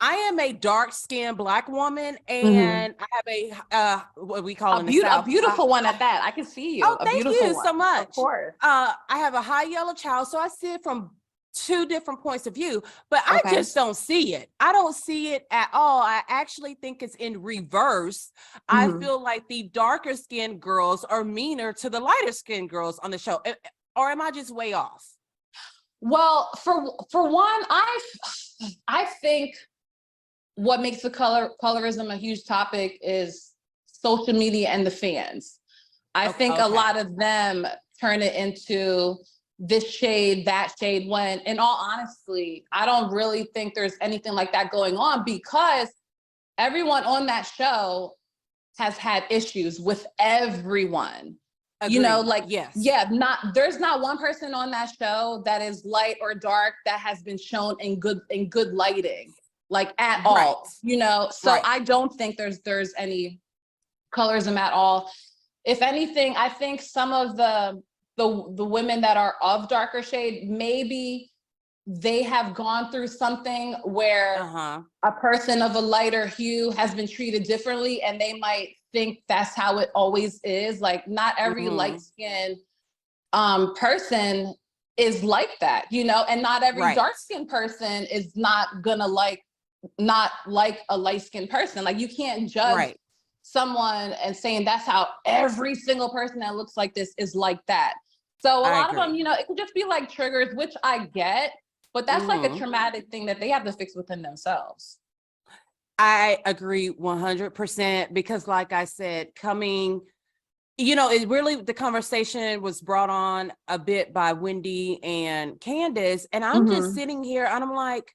I am a dark-skinned Black woman, and I have a what we call a beautiful one at that. I can see you. Oh, thank you so much. Of course. I have a high yellow child, so I see it from two different points of view, but I just don't see it. I don't see it at all. I actually think it's in reverse. I feel like the darker skinned girls are meaner to the lighter skinned girls on the show. Or am I just way off? Well, for one, I think what makes the colorism a huge topic is social media and the fans. I think a lot of them turn it into this shade, that shade, when in all honesty, I don't really think there's anything like that going on because everyone on that show has had issues with everyone. Agreed. You know, like, there's not one person on that show that is light or dark that has been shown in good lighting, like at all, you know? So I don't think there's any colorism at all. If anything, I think some of the women that are of darker shade, maybe they have gone through something where a person of a lighter hue has been treated differently, and they might think that's how it always is. Like, not every light-skinned person is like that, you know, and not every dark-skinned person is not gonna like a light-skinned person. Like, you can't judge someone and saying that's how every single person that looks like this is like that. So a lot of them, you know, it could just be like triggers, which I get, but that's like a traumatic thing that they have to fix within themselves. I agree 100% because like I said, you know, it really, the conversation was brought on a bit by Wendy and Candace, and I'm just sitting here and I'm like,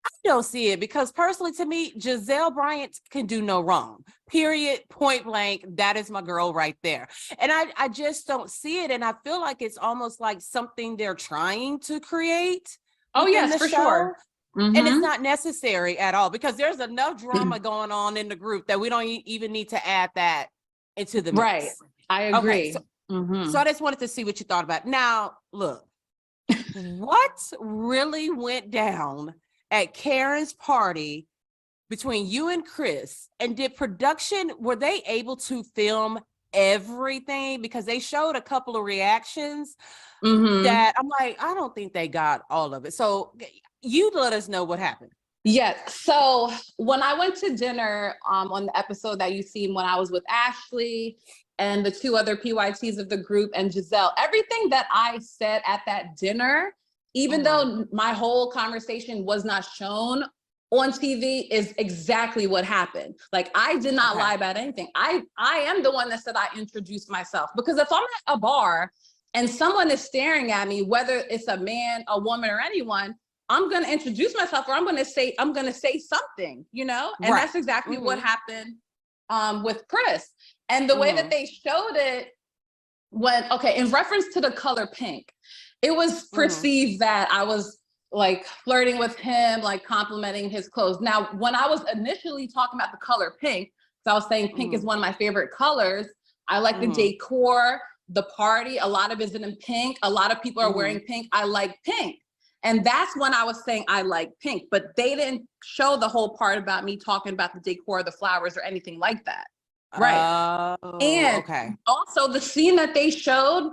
I don't see it because personally to me, Giselle Bryant can do no wrong, period, point blank. That is my girl right there. And I just don't see it. And I feel like it's almost like something they're trying to create. Oh yes, for sure. And it's not necessary at all because there's enough drama going on in the group that we don't even need to add that into the mix. Right. I agree. Okay, so I just wanted to see what you thought about it. Now, look, what really went down at Karen's party between you and Chris, and were they able to film everything? Because they showed a couple of reactions that I'm like, I don't think they got all of it. So you let us know what happened. Yeah. So when I went to dinner on the episode that you seen when I was with Ashley and the two other PYTs of the group and Giselle, everything that I said at that dinner, even though my whole conversation was not shown on TV, is exactly what happened. Like, I did not lie about anything. I am the one that said I introduced myself, because if I'm at a bar and someone is staring at me, whether it's a man, a woman, or anyone, I'm going to introduce myself, or I'm going to say something, you know? And that's exactly what happened with Chris. And the way that they showed it in reference to the color pink, it was perceived that I was like flirting with him, like complimenting his clothes. Now, when I was initially talking about the color pink, so I was saying pink is one of my favorite colors. I like the decor, the party, a lot of it is in pink. A lot of people are wearing pink. I like pink. And that's when I was saying I like pink, but they didn't show the whole part about me talking about the decor, the flowers, or anything like that. Right. Oh, And okay. also the scene that they showed,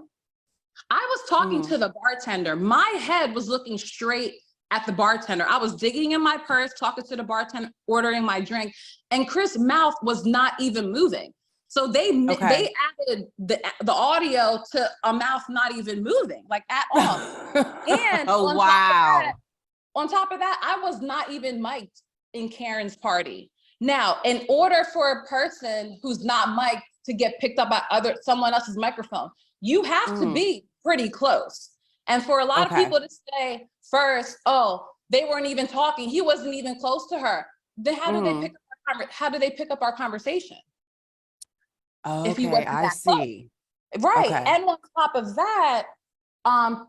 I was talking Mhm. to the bartender. My head was looking straight at the bartender. I was digging in my purse, talking to the bartender, ordering my drink, and Chris' mouth was not even moving. So they Okay. added the audio to a mouth not even moving, like at all. And Oh, wow. on top of that, I was not even mic'd in Karen's party. Now, in order for a person who's not mic'd to get picked up by someone else's microphone, you have to Mm. be pretty close. And for a lot of Okay. people to say first, oh, they weren't even talking, he wasn't even close to her, then how do they pick up our conversation if he Okay, wasn't I that close? see. Right. Okay. And on top of that,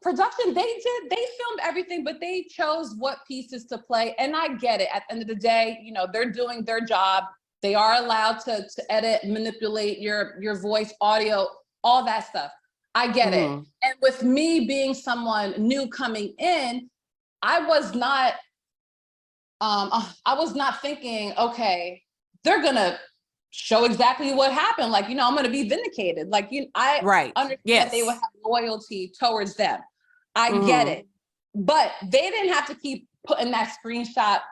production, they filmed everything, but they chose what pieces to play. And I get it. At the end of the day, you know, they're doing their job. They are allowed to edit, manipulate your voice, audio, all that stuff. I get it. Mhm. And with me being someone new coming in, I was not thinking, okay, they're gonna show exactly what happened. Like, you know, I'm gonna be vindicated. Like, I Right. understand that they would Yes. have loyalty towards them. I get Mhm. it. But they didn't have to keep putting that screenshot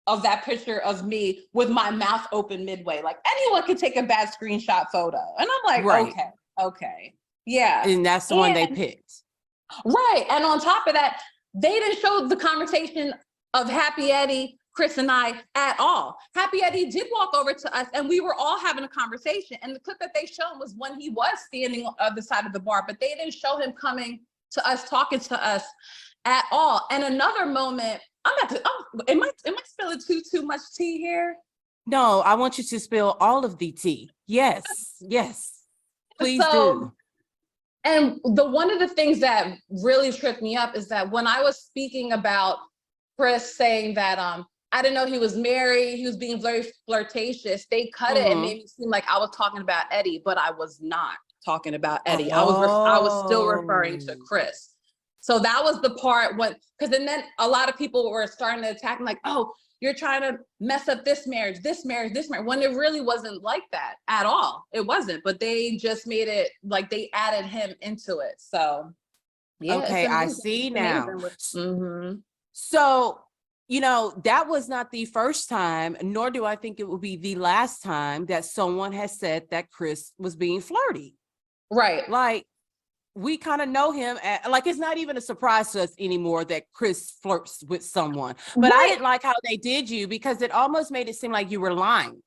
of that picture of me with my mouth open midway. Like anyone could take a bad screenshot photo. And I'm like, Right. okay. Yeah. And that's the one they picked. Right. And on top of that, they didn't show the conversation of Happy Eddie, Chris, and I at all. Happy Eddie did walk over to us and we were all having a conversation. And the clip that they showed was when he was standing on the other side of the bar, but they didn't show him coming to us, talking to us at all. And another moment, am I spilling too much tea here? No, I want you to spill all of the tea. Yes. Yes. Please do. And one of the things that really tripped me up is that when I was speaking about Chris saying that I didn't know he was married, he was being very flirtatious, they cut it and made me seem like I was talking about Eddie, but I was not talking about Eddie. I was still referring to Chris. So that was the part because then a lot of people were starting to attack me like, oh, you're trying to mess up this marriage, when it really wasn't like that at all. It wasn't, but they just made it like they added him into it. So yeah. Okay, I see now. Mm-hmm. So, you know, that was not the first time, nor do I think it will be the last time that someone has said that Chris was being flirty. Right. Like, we kind of know him, like it's not even a surprise to us anymore that Chris flirts with someone. But I didn't like how they did you because it almost made it seem like you were lying.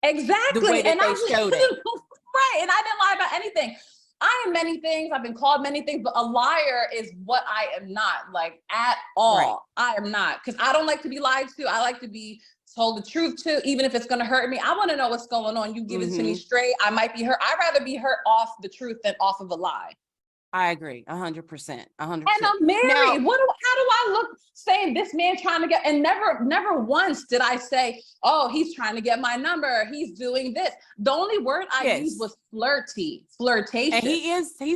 Exactly. The way that they showed it. Right. And I didn't lie about anything. I am many things. I've been called many things, but a liar is what I am not, like at all. Right. I am not, because I don't like to be lied to. I like to be told the truth to, even if it's going to hurt me. I want to know what's going on. You give it to me straight. I might be hurt. I'd rather be hurt off the truth than off of a lie. I agree 100%. 100%. And I'm married. Now, how do I look saying this man trying to get, and never once did I say, oh, he's trying to get my number, he's doing this. The only word I used was flirtatious. And he is a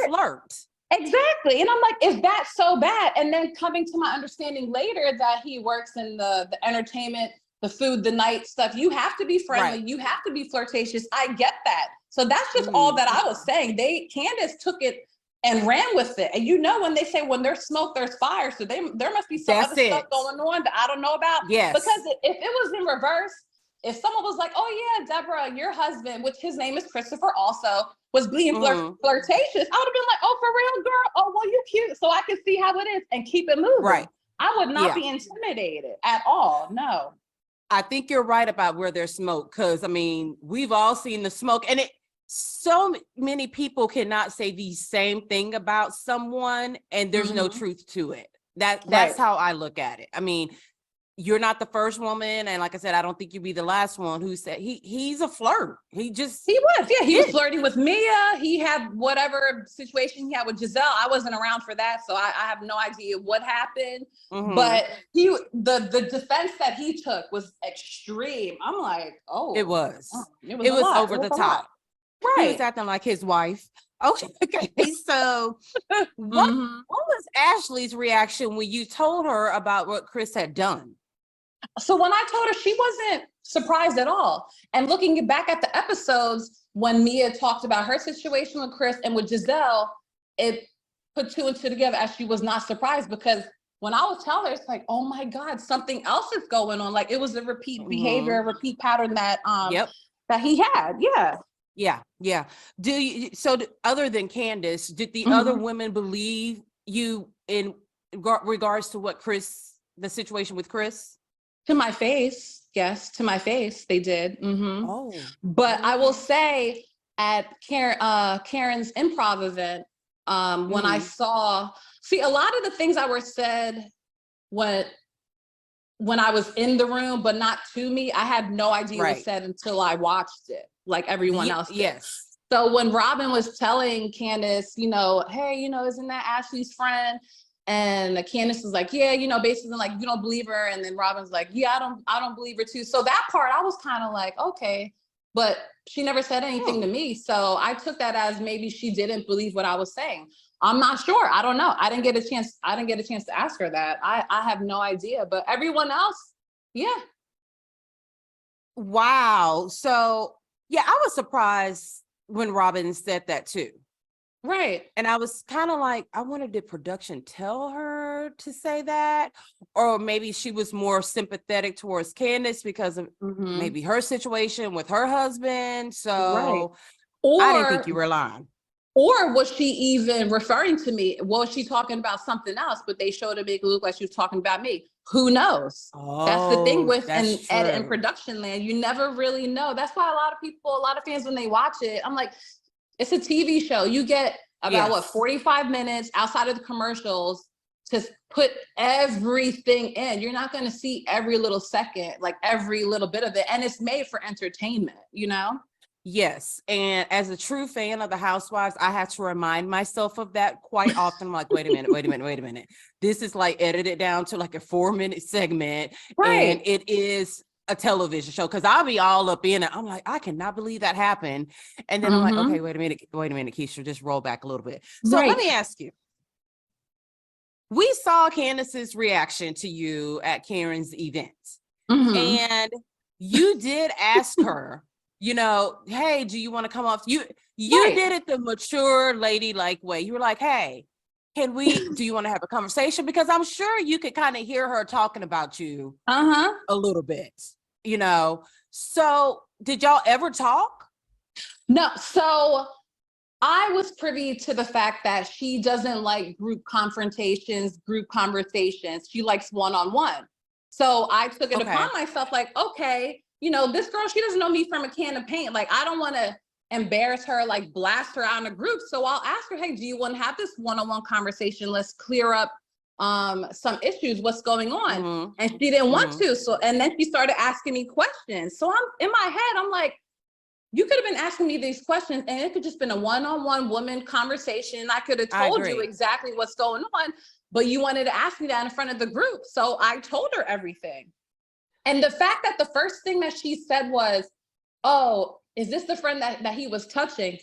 flirt. Exactly. And I'm like, is that so bad? And then coming to my understanding later that he works in the entertainment, the food, the night stuff, you have to be friendly, you have to be flirtatious. I get that. So that's just all that I was saying. Candace took it and ran with it. And you know, when they say when there's smoke, there's fire. So there must be some other stuff going on that I don't know about. Yes. Because if it was in reverse, if someone was like, oh yeah, Deborah, your husband, which his name is Christopher also, was being flirtatious, I would have been like, oh, for real, girl? Oh, well, you cute. So I can see how it is and keep it moving. Right. I would not be intimidated at all. No. I think you're right about where there's smoke. Cause I mean, we've all seen the smoke, and so many people cannot say the same thing about someone and there's no truth to it. That's how I look at it. I mean, you're not the first woman, and like I said, I don't think you'd be the last one who said he's a flirt. He was flirting with Mia. He had whatever situation he had with Giselle. I wasn't around for that, so I have no idea what happened. But the defense that he took was extreme. I'm like, oh, it was over the top. Right. He was acting like his wife. Okay. So what was Ashley's reaction when you told her about what Chris had done? So when I told her, she wasn't surprised at all. And looking back at the episodes, when Mia talked about her situation with Chris and with Giselle, it put two and two together as she was not surprised, because when I was telling her, it's like, oh my God, something else is going on. Like it was a repeat behavior, a repeat pattern that that he had. Yeah. Other than Candace, did the other women believe you in regards to what the situation with Chris? To my face, yes, to my face, they did. But I will say at Karen's improv event, when I saw, a lot of the things that were said when I was in the room, but not to me, I had no idea what was said until I watched it, like everyone else did. Yes. So when Robin was telling Candace, hey, isn't that Ashley's friend? And Candace was like, yeah, basically like, you don't believe her. And then Robin's like, yeah, I don't believe her too. So that part, I was kind of like, okay, but she never said anything to me. So I took that as maybe she didn't believe what I was saying. I'm not sure. I don't know. I didn't get a chance to ask her that. I have no idea, but everyone else, yeah. Wow. So yeah, I was surprised when Robin said that too. Right. And I was kind of like, I wondered, did production tell her to say that? Or maybe she was more sympathetic towards Candace because of maybe her situation with her husband. So I didn't think you were lying. Or was she even referring to me? Was she talking about something else, but they showed it make it look like she was talking about me? Who knows? That's the thing with edit and production land. You never really know. That's why a lot of fans, when they watch it, I'm like, it's a TV show. You get about 45 minutes outside of the commercials to put everything in. You're not going to see every little second, like every little bit of it. And it's made for entertainment, Yes. And as a true fan of the Housewives, I have to remind myself of that quite often. I'm like, wait a minute. This is like edited down to like a 4-minute segment. Right. And it is a television show, because I'll be all up in it. I'm like, I cannot believe that happened. And then I'm like, okay, wait a minute, Keisha, just roll back a little bit. So let me ask you. We saw Candace's reaction to you at Karen's event. And you did ask her, hey, do you want to come off? You did it the mature ladylike way. You were like, hey, do you want to have a conversation? Because I'm sure you could kind of hear her talking about you a little bit, So did y'all ever talk? No. So I was privy to the fact that she doesn't like group confrontations, group conversations. She likes one-on-one. So I took it upon myself, like, okay, this girl, she doesn't know me from a can of paint. Like, I don't want to embarrass her, like blast her out in a group. So I'll ask her, hey, do you want to have this one-on-one conversation? Let's clear up some issues, what's going on. And she didn't want to. So, and then she started asking me questions. So I'm in my head, I'm like, you could have been asking me these questions and it could just been a one-on-one woman conversation. I could have told you exactly what's going on, but you wanted to ask me that in front of the group. So I told her everything. And the fact that the first thing that she said was, oh, is this the friend that he was touching?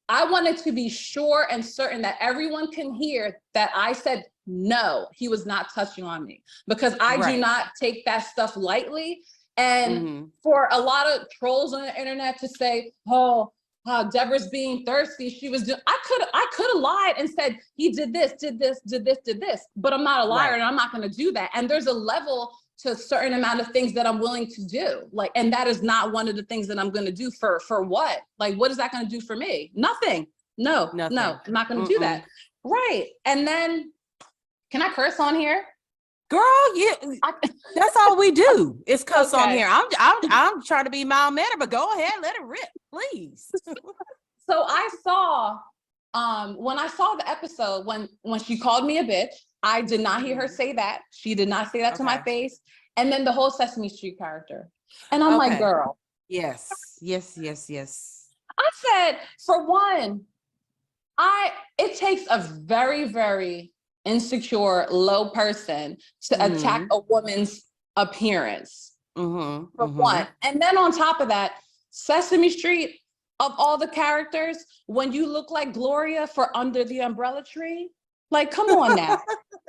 I wanted to be sure and certain that everyone can hear that I said, no, he was not touching on me, because I do not take that stuff lightly. And for a lot of trolls on the internet to say, oh, Deborah's being thirsty, she was doing, I could have lied and said, he did this, but I'm not a liar and I'm not going to do that. And there's a level to a certain amount of things that I'm willing to do. Like, and that is not one of the things that I'm going to do for what? Like, what is that going to do for me? Nothing. No, I'm not going to do that. Right. And then, can I curse on here? Girl, yeah, that's all we do. It's cuss on here. I'm trying to be mild-mannered, but go ahead, let it rip, please. So I saw, when I saw the episode, when she called me a bitch, I did not hear her say that. She did not say that to my face. And then the whole Sesame Street character. And I'm like, girl. Yes. I said, for one, it takes a very, very insecure, low person to attack a woman's appearance. For one. And then on top of that, Sesame Street, of all the characters, when you look like Gloria for Under the Umbrella Tree, like, come on now.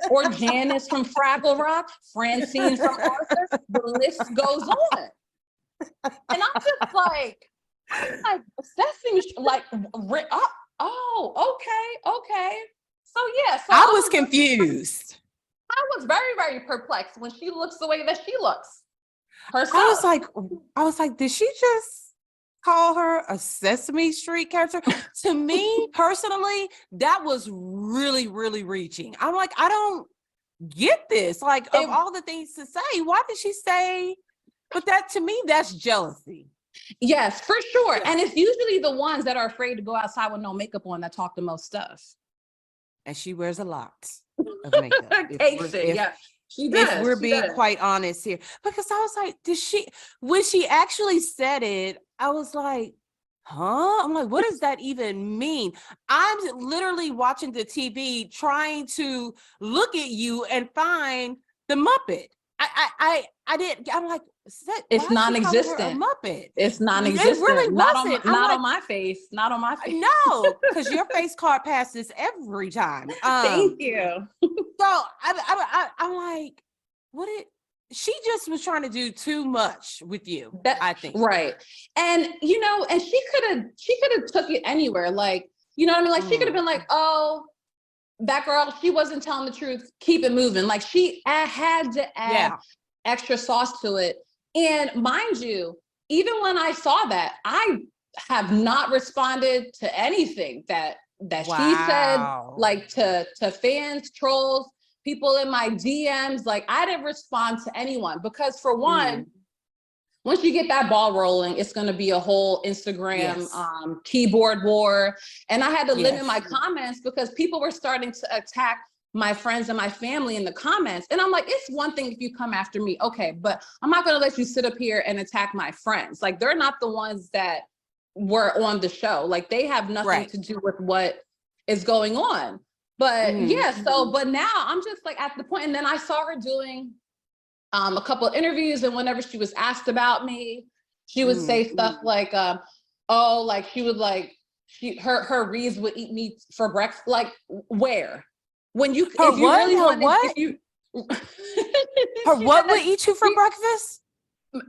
or Janice from Fraggle Rock, Francine from Arthur. The list goes on. And I'm just like Sesame like, okay. So yeah, so I was confused. I was very, very perplexed when she looks the way that she looks herself. I was like, did she just call her a Sesame Street character? To me personally, that was really, really reaching. I'm like, I don't get this. Like, of all the things to say, why did she say? But that, to me, that's jealousy. Yes, for sure. And it's usually the ones that are afraid to go outside with no makeup on that talk the most stuff. And she wears a lot of makeup. Yeah, she does. If we're being quite honest here, because I was like, when she actually said it, I was like, huh? I'm like, what does that even mean? I'm literally watching the TV trying to look at you and find the Muppet. I didn't. I'm like, it's non-existent. Muppet. It's non-existent. It really wasn't. Not on my face. Not on my face. No, because your face card passes every time. Thank you. So I'm like, she just was trying to do too much with you. I think. Right. And and she could have took it anywhere. Like, you know what I mean? Like she could have been like, oh, that girl, she wasn't telling the truth. Keep it moving. Like she had to add extra sauce to it. And mind you, even when I saw that, I have not responded to anything that she said, like to fans, trolls, people in my DMs. Like I didn't respond to anyone because for one, once you get that ball rolling, it's going to be a whole Instagram keyboard war. And I had to limit my comments because people were starting to attack my friends and my family in the comments. And I'm like, it's one thing if you come after me, okay, but I'm not going to let you sit up here and attack my friends. Like they're not the ones that were on the show. Like they have nothing to do with what is going on. But but now I'm just like at the point, and then I saw her doing a couple of interviews, and whenever she was asked about me, she would say stuff like, oh, like she would like, her Reeves would eat me for breakfast. Like where? When you, her if you what? really Her wanted, what? If you, her what would eat you for breakfast? I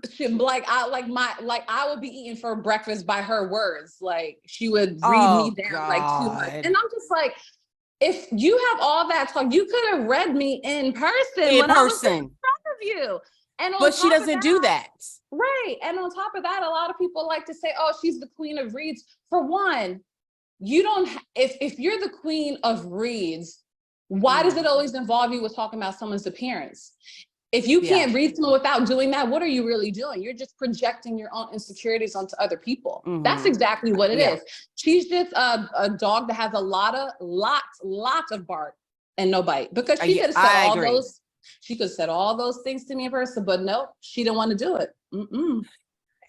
would be eating for breakfast by her words. Like she would read me down like too much. And I'm just like, if you have all that talk, you could have read me in person I was in front of you. And but she doesn't do that. Right. And on top of that, a lot of people like to say, oh, she's the queen of reads. For one, you don't, if you're the queen of reads, why does it always involve you with talking about someone's appearance? If you can't read someone without doing that, what are you really doing? You're just projecting your own insecurities onto other people. That's exactly what it is. She's just a dog that has lots of bark and no bite, because she could have said she could have said all those things to me in person, but no, she didn't want to do it.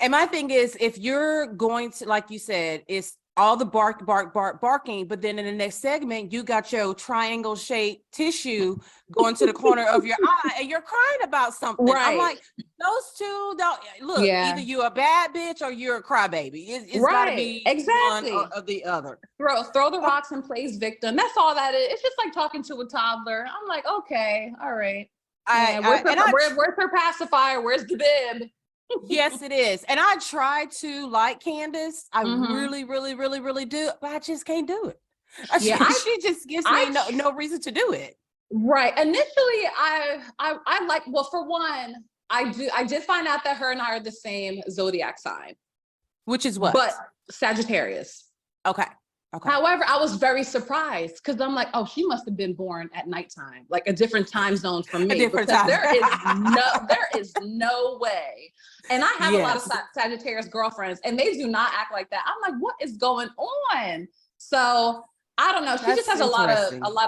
And my thing is, if you're going to, like you said, it's all the barking, but then in the next segment, you got your triangle shaped tissue going to the corner of your eye and you're crying about something. I'm like, those two don't look, either you're a bad bitch or you're a crybaby. It's gotta be one or the other. Throw the rocks and plays victim. That's all that is. It's just like talking to a toddler. I'm like, okay, all right. Where's her pacifier? Where's the bib? Yes, it is. And I try to like Candace. I really do, but I just can't do it. She just gives me no reason to do it. Right. Initially, I like, well, for one, I did find out that her and I are the same zodiac sign. Which is what? But Sagittarius. Okay. However, I was very surprised because I'm like, oh, she must have been born at nighttime, like a different time zone from me. There is no way. And I have a lot of Sagittarius girlfriends, and they do not act like that. I'm like, what is going on? So I don't know. She just has a lot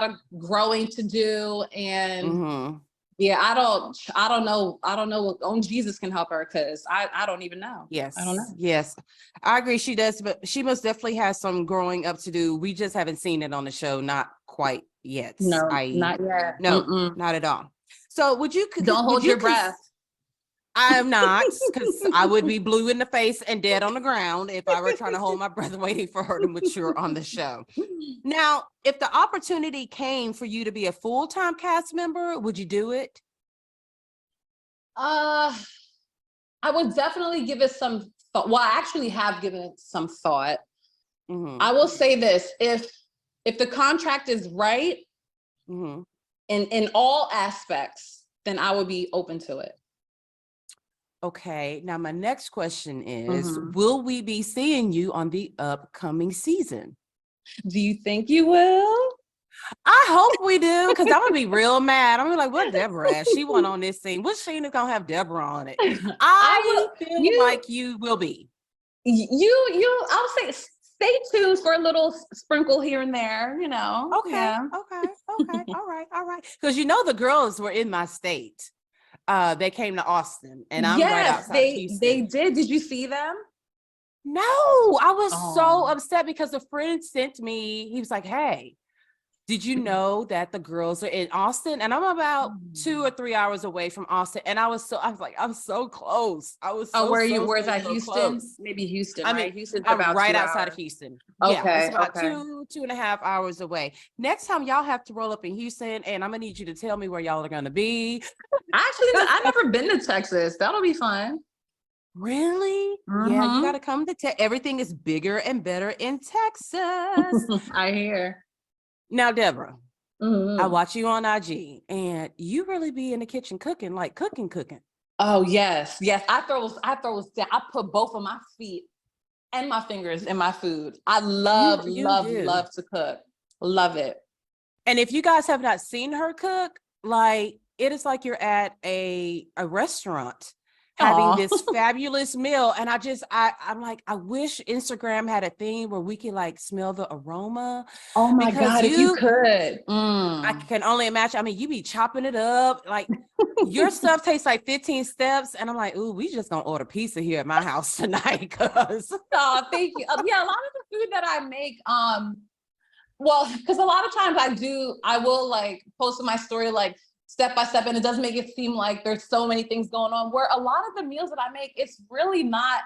of growing to do, and I don't know what only Jesus can help her, because I don't even know. Yes. I don't know. Yes. I agree she does, but she most definitely has some growing up to do. We just haven't seen it on the show, not quite yet. No, not yet. No, not at all. So don't hold your breath. I'm not, because I would be blue in the face and dead on the ground if I were trying to hold my breath waiting for her to mature on the show. Now, if the opportunity came for you to be a full-time cast member, would you do it? I would definitely give it some thought. Well, I actually have given it some thought. I will say this, if the contract is right in all aspects, then I would be open to it. Okay, now my next question is, will we be seeing you on the upcoming season? Do you think you will? I hope we do, because I'm gonna be real mad. I'm gonna be like, what Deborah at? She went on this scene. What scene is gonna have Deborah on it? I feel like you will be. I'll say stay tuned for a little sprinkle here and there, you know. Okay, okay, all right. Because you know the girls were in my state. They came to Austin, and I'm right outside Houston. They did. Did you see them? No, I was so upset because a friend sent me. He was like, "Hey, did you know that the girls are in Austin?" And I'm about 2 or 3 hours away from Austin, and I was like, I'm so close. I was so. Where's that? So Houston? close. Maybe Houston. I mean, right? Houston's I'm about right 2 outside hours. of Houston. Okay, Yeah, it's about okay. 2.5 hours away. Next time y'all have to roll up in Houston, and I'm gonna need you to tell me where y'all are gonna be. Actually, I've never been to Texas. That'll be fun. Really? Yeah, you got to come to Texas. Everything is bigger and better in Texas. I hear. Now, Deborah, I watch you on IG, and you really be in the kitchen cooking, like cooking. Oh yes. I put both of my feet and my fingers in my food. I love to cook. Love it. And if you guys have not seen her cook, like it is like you're at a restaurant having this fabulous meal. And I'm like, I wish Instagram had a thing where we could like smell the aroma. Oh my God, if you could. I can only imagine. I mean, you be chopping it up. Like your stuff tastes like 15 steps. And I'm like, ooh, we just gonna order pizza here at my house tonight. Cause oh, thank you. Yeah, a lot of the food that I make, well, because a lot of times I will like post in my story like step by step, and it does make it seem like there's so many things going on, where a lot of the meals that I make, it's really not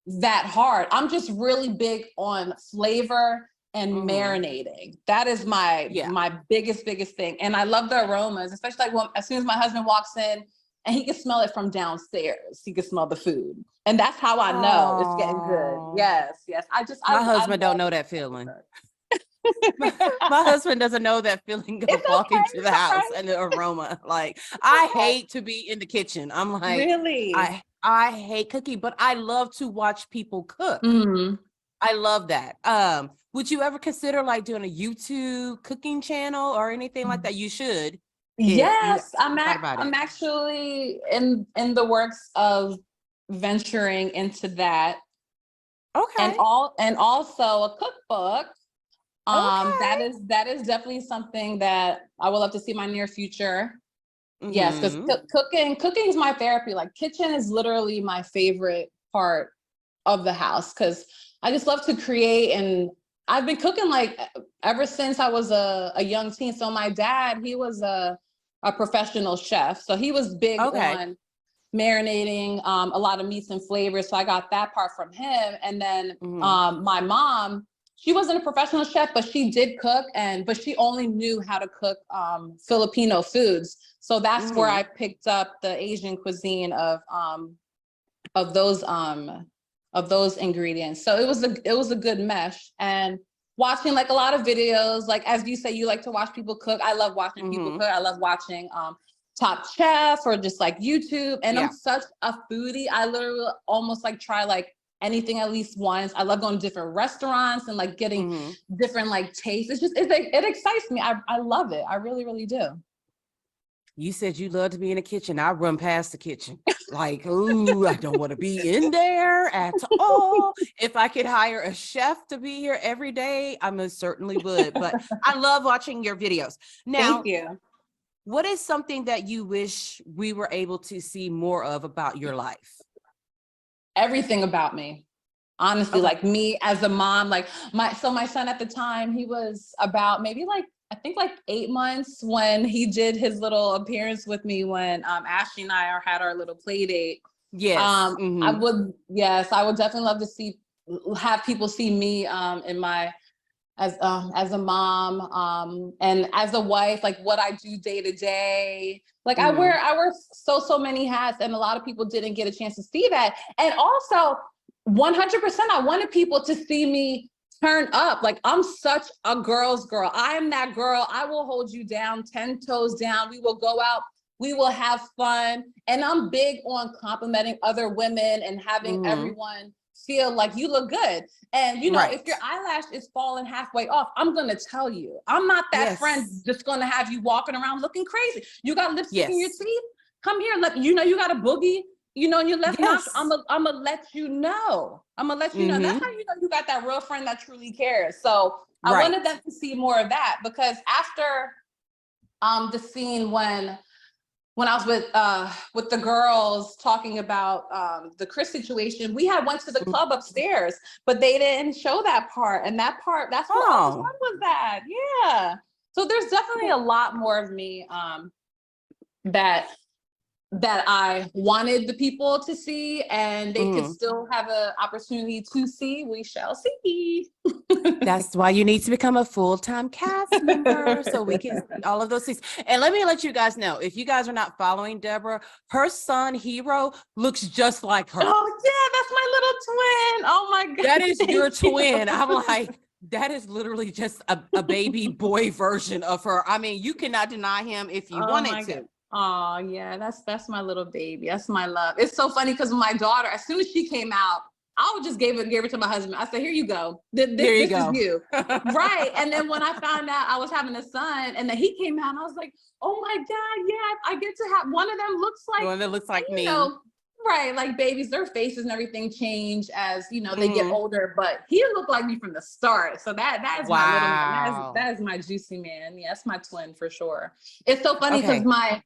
that hard. I'm just really big on flavor and marinating. That is my biggest thing. And I love the aromas, especially like as soon as my husband walks in and he can smell it from downstairs. He can smell the food. And that's how I know it's getting good. Yes. My husband don't know that feeling. My husband doesn't know that feeling of walking to the house and the aroma. Like I hate to be in the kitchen. I'm like, really? I hate cooking, but I love to watch people cook. I love that. Would you ever consider like doing a YouTube cooking channel or anything like that? You should. Yes, I'm actually in the works of venturing into that. Okay. And also a cookbook. That is definitely something that I would love to see in my near future. Yes, because cooking is my therapy. Like kitchen is literally my favorite part of the house, because I just love to create, and I've been cooking like ever since I was a young teen. So my dad, he was a professional chef, so he was big on marinating a lot of meats and flavors. So I got that part from him, and then my mom. She wasn't a professional chef, but she did cook, but she only knew how to cook Filipino foods. So that's where I picked up the Asian cuisine of those ingredients. So it was a good mesh. And watching like a lot of videos, like as you say, you like to watch people cook. I love watching people cook. I love watching Top Chef or just like YouTube. And I'm such a foodie. I literally almost like try like anything at least once. I love going to different restaurants and like getting different like tastes. It excites me. I love it. I really, really do. You said you love to be in the kitchen. I run past the kitchen. Like, ooh, I don't want to be in there at all. If I could hire a chef to be here every day, I most certainly would. But I love watching your videos. Now, thank you. What is something that you wish we were able to see more of about your life? Everything about me, honestly. Like me as a mom, like my son at the time, he was about maybe like, I think like 8 months when he did his little appearance with me when Ashley and I had our little play date. Yes. I would, yes, I would definitely love to have people see me in my as a mom and as a wife, like what I do day to day. Like I wear so many hats, and a lot of people didn't get a chance to see that. And also 100% I wanted people to see me turn up. Like I'm such a girl's girl. I am that girl. I will hold you down 10 toes down. We will go out, we will have fun. And I'm big on complimenting other women and having everyone feel like you look good. And you know, if your eyelash is falling halfway off, I'm gonna tell you. I'm not that friend just gonna have you walking around looking crazy. You got lipstick in your teeth? Come here, you know you got a boogie, you know, in your left nostril. I'm gonna let you know. I'm gonna let you know. That's how you know you got that real friend that truly cares. So I wanted them to see more of that, because after the scene when I was with the girls talking about the Chris situation, we had went to the club upstairs, but they didn't show that part. And that part, that's what fun was that. Yeah. So there's definitely a lot more of me that I wanted the people to see, and they could still have an opportunity to see. We shall see. That's why you need to become a full-time cast member so we can see all of those things. And let me let you guys know, if you guys are not following Deborah, her son Hero looks just like her. Oh yeah, that's my little twin. Oh my God. That is your twin. I'm like, that is literally just a baby boy version of her. I mean, you cannot deny him if you wanted to. Oh yeah, that's my little baby. That's my love. It's so funny because my daughter, as soon as she came out, I would just gave it to my husband. I said, "Here you go. This is you." Right. And then when I found out I was having a son, and then he came out, and I was like, "Oh my God, yeah, I get to have one of them one that looks like me." Know, right, like babies, their faces and everything change as you know they get older. But he looked like me from the start. So that is my little man. That is my juicy man. Yeah, that's my twin for sure. It's so funny because my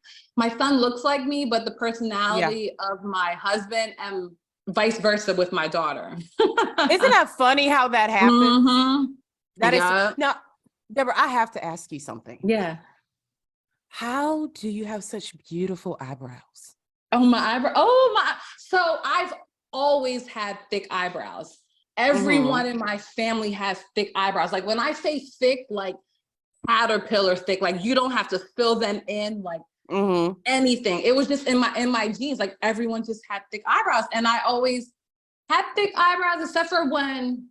son looks like me, but the personality of my husband and vice versa with my daughter. Isn't that funny how that happens? That is now, Deborah, I have to ask you something. Yeah. How do you have such beautiful eyebrows? Oh, my eyebrow. Oh my. So I've always had thick eyebrows. Everyone in my family has thick eyebrows. Like when I say thick, like caterpillar thick, like you don't have to fill them in like anything. It was just in my genes. Like everyone just had thick eyebrows, and I always had thick eyebrows, except for when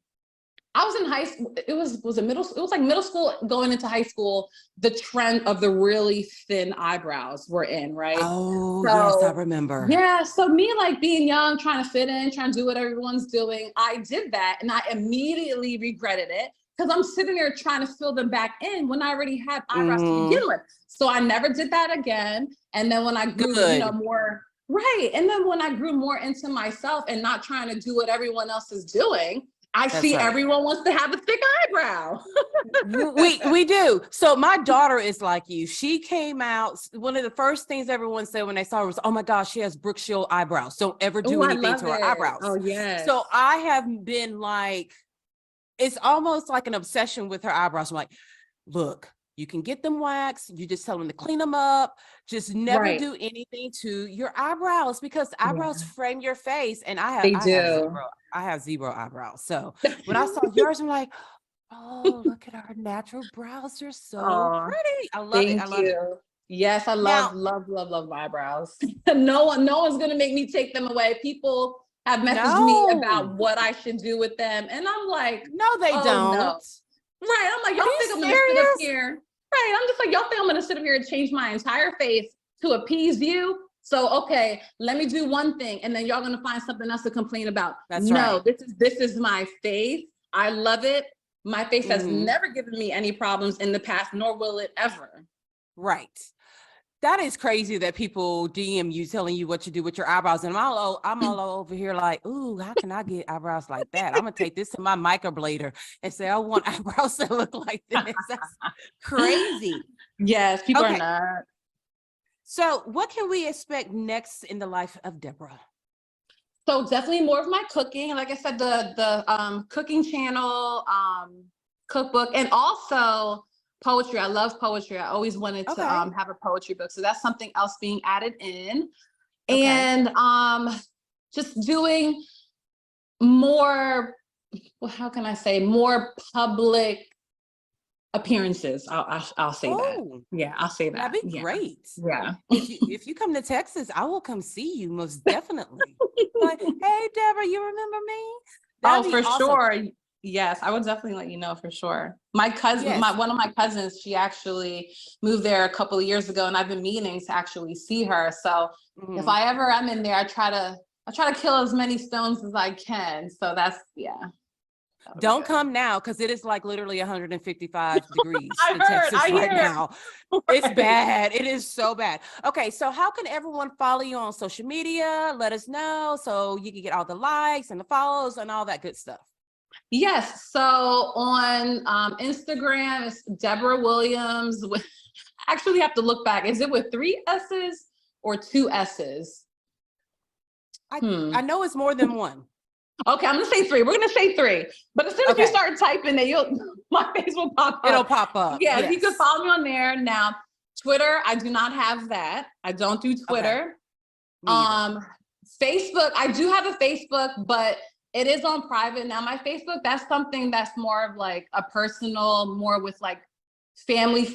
I was in high school. It was like middle school going into high school. The trend of the really thin eyebrows were in, right? Oh, yes, I remember. Yeah, so me like being young, trying to fit in, trying to do what everyone's doing. I did that, and I immediately regretted it. Because I'm sitting there trying to fill them back in when I already had eyebrows to begin with. So I never did that again. And then when I grew, more, and then when I grew more into myself and not trying to do what everyone else is doing, I see everyone wants to have a thick eyebrow. we do. So my daughter is like you. She came out. One of the first things everyone said when they saw her was, "Oh my gosh, she has Brooke Shield eyebrows. Don't ever do anything to her eyebrows." Oh yeah. So I have been like, it's almost like an obsession with her eyebrows. I'm like, look, you can get them waxed. You just tell them to clean them up. Just never do anything to your eyebrows, because eyebrows frame your face. And I have zero eyebrows. So when I saw yours, I'm like, oh, look at our natural brows. They're so pretty. I love it. I love it. Yes, I love my eyebrows. No one's gonna make me take them away. People have messaged me about what I should do with them, and I'm like, no, they don't. No. Right? I'm like, y'all think I'm gonna sit up here? Right? I'm just like, y'all think I'm gonna sit up here and change my entire face to appease you? So okay, let me do one thing, and then y'all gonna find something else to complain about. No, this is my face. I love it. My face has never given me any problems in the past, nor will it ever. Right. That is crazy that people DM you telling you what to do with your eyebrows. And I'm all over here like, ooh, how can I get eyebrows like that? I'm going to take this to my microblader and say, I want eyebrows that look like this. That's crazy. Yes, people are not. So what can we expect next in the life of Deborah? So definitely more of my cooking. Like I said, the cooking channel, cookbook, and also poetry. I love poetry. I always wanted to have a poetry book. So that's something else being added in. And just doing more, well, how can I say, more public appearances. I'll say that. Yeah, I'll say that. That'd be great. Yeah. If you come to Texas, I will come see you most definitely. Like, hey, Deborah, you remember me? That'd For be awesome. sure. Yes, I would definitely let you know for sure. My cousin, one of my cousins, she actually moved there a couple of years ago, and I've been meaning to actually see her. So if I ever am in there, I try to kill as many stones as I can. So that's Don't come now, because it is like literally 155 degrees in I Texas hear. right now. It's bad. It is so bad. Okay, so how can everyone follow you on social media? Let us know so you can get all the likes and the follows and all that good stuff. Yes. So on Instagram, it's Deborah Williams. I actually have to look back. Is it with 3 S's or 2 S's? I know it's more than one. Okay, I'm gonna say 3. We're gonna say 3. But as soon as you start typing it, my face will pop up. It'll pop up. Yeah, you can follow me on there. Now, Twitter, I do not have that. I don't do Twitter. Facebook, I do have a Facebook, but it is on private. Now, my Facebook, that's something that's more of like a personal, more with like family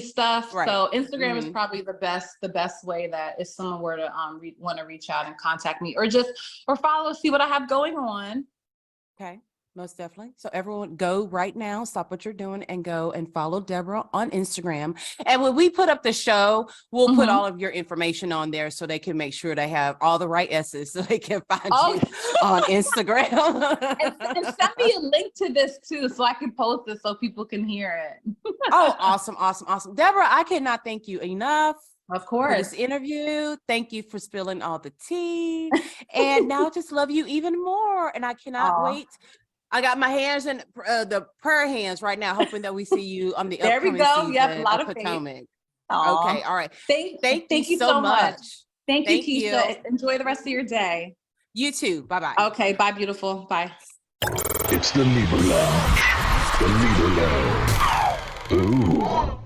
stuff. Right. So Instagram is probably the best way that if someone were to want to reach out and contact me or follow, see what I have going on. Okay, most definitely. So everyone go right now, stop what you're doing and go and follow Deborah on Instagram. And when we put up the show, we'll put all of your information on there so they can make sure they have all the right S's so they can find you on Instagram. and send me a link to this too, so I can post it so people can hear it. Oh, awesome. Deborah, I cannot thank you enough. Of course. For this interview. Thank you for spilling all the tea. And now I just love you even more. And I cannot wait. I got my hands in the prayer hands right now, hoping that we see you on the there we upcoming go. season Yep, a lot of Potomac. Aww. Okay, all right. Thank you so much. Thank you, Keisha. Enjoy the rest of your day. You too. Bye-bye. Okay, bye, beautiful. Bye. It's the Libra Lounge. The Libra Lounge. Ooh.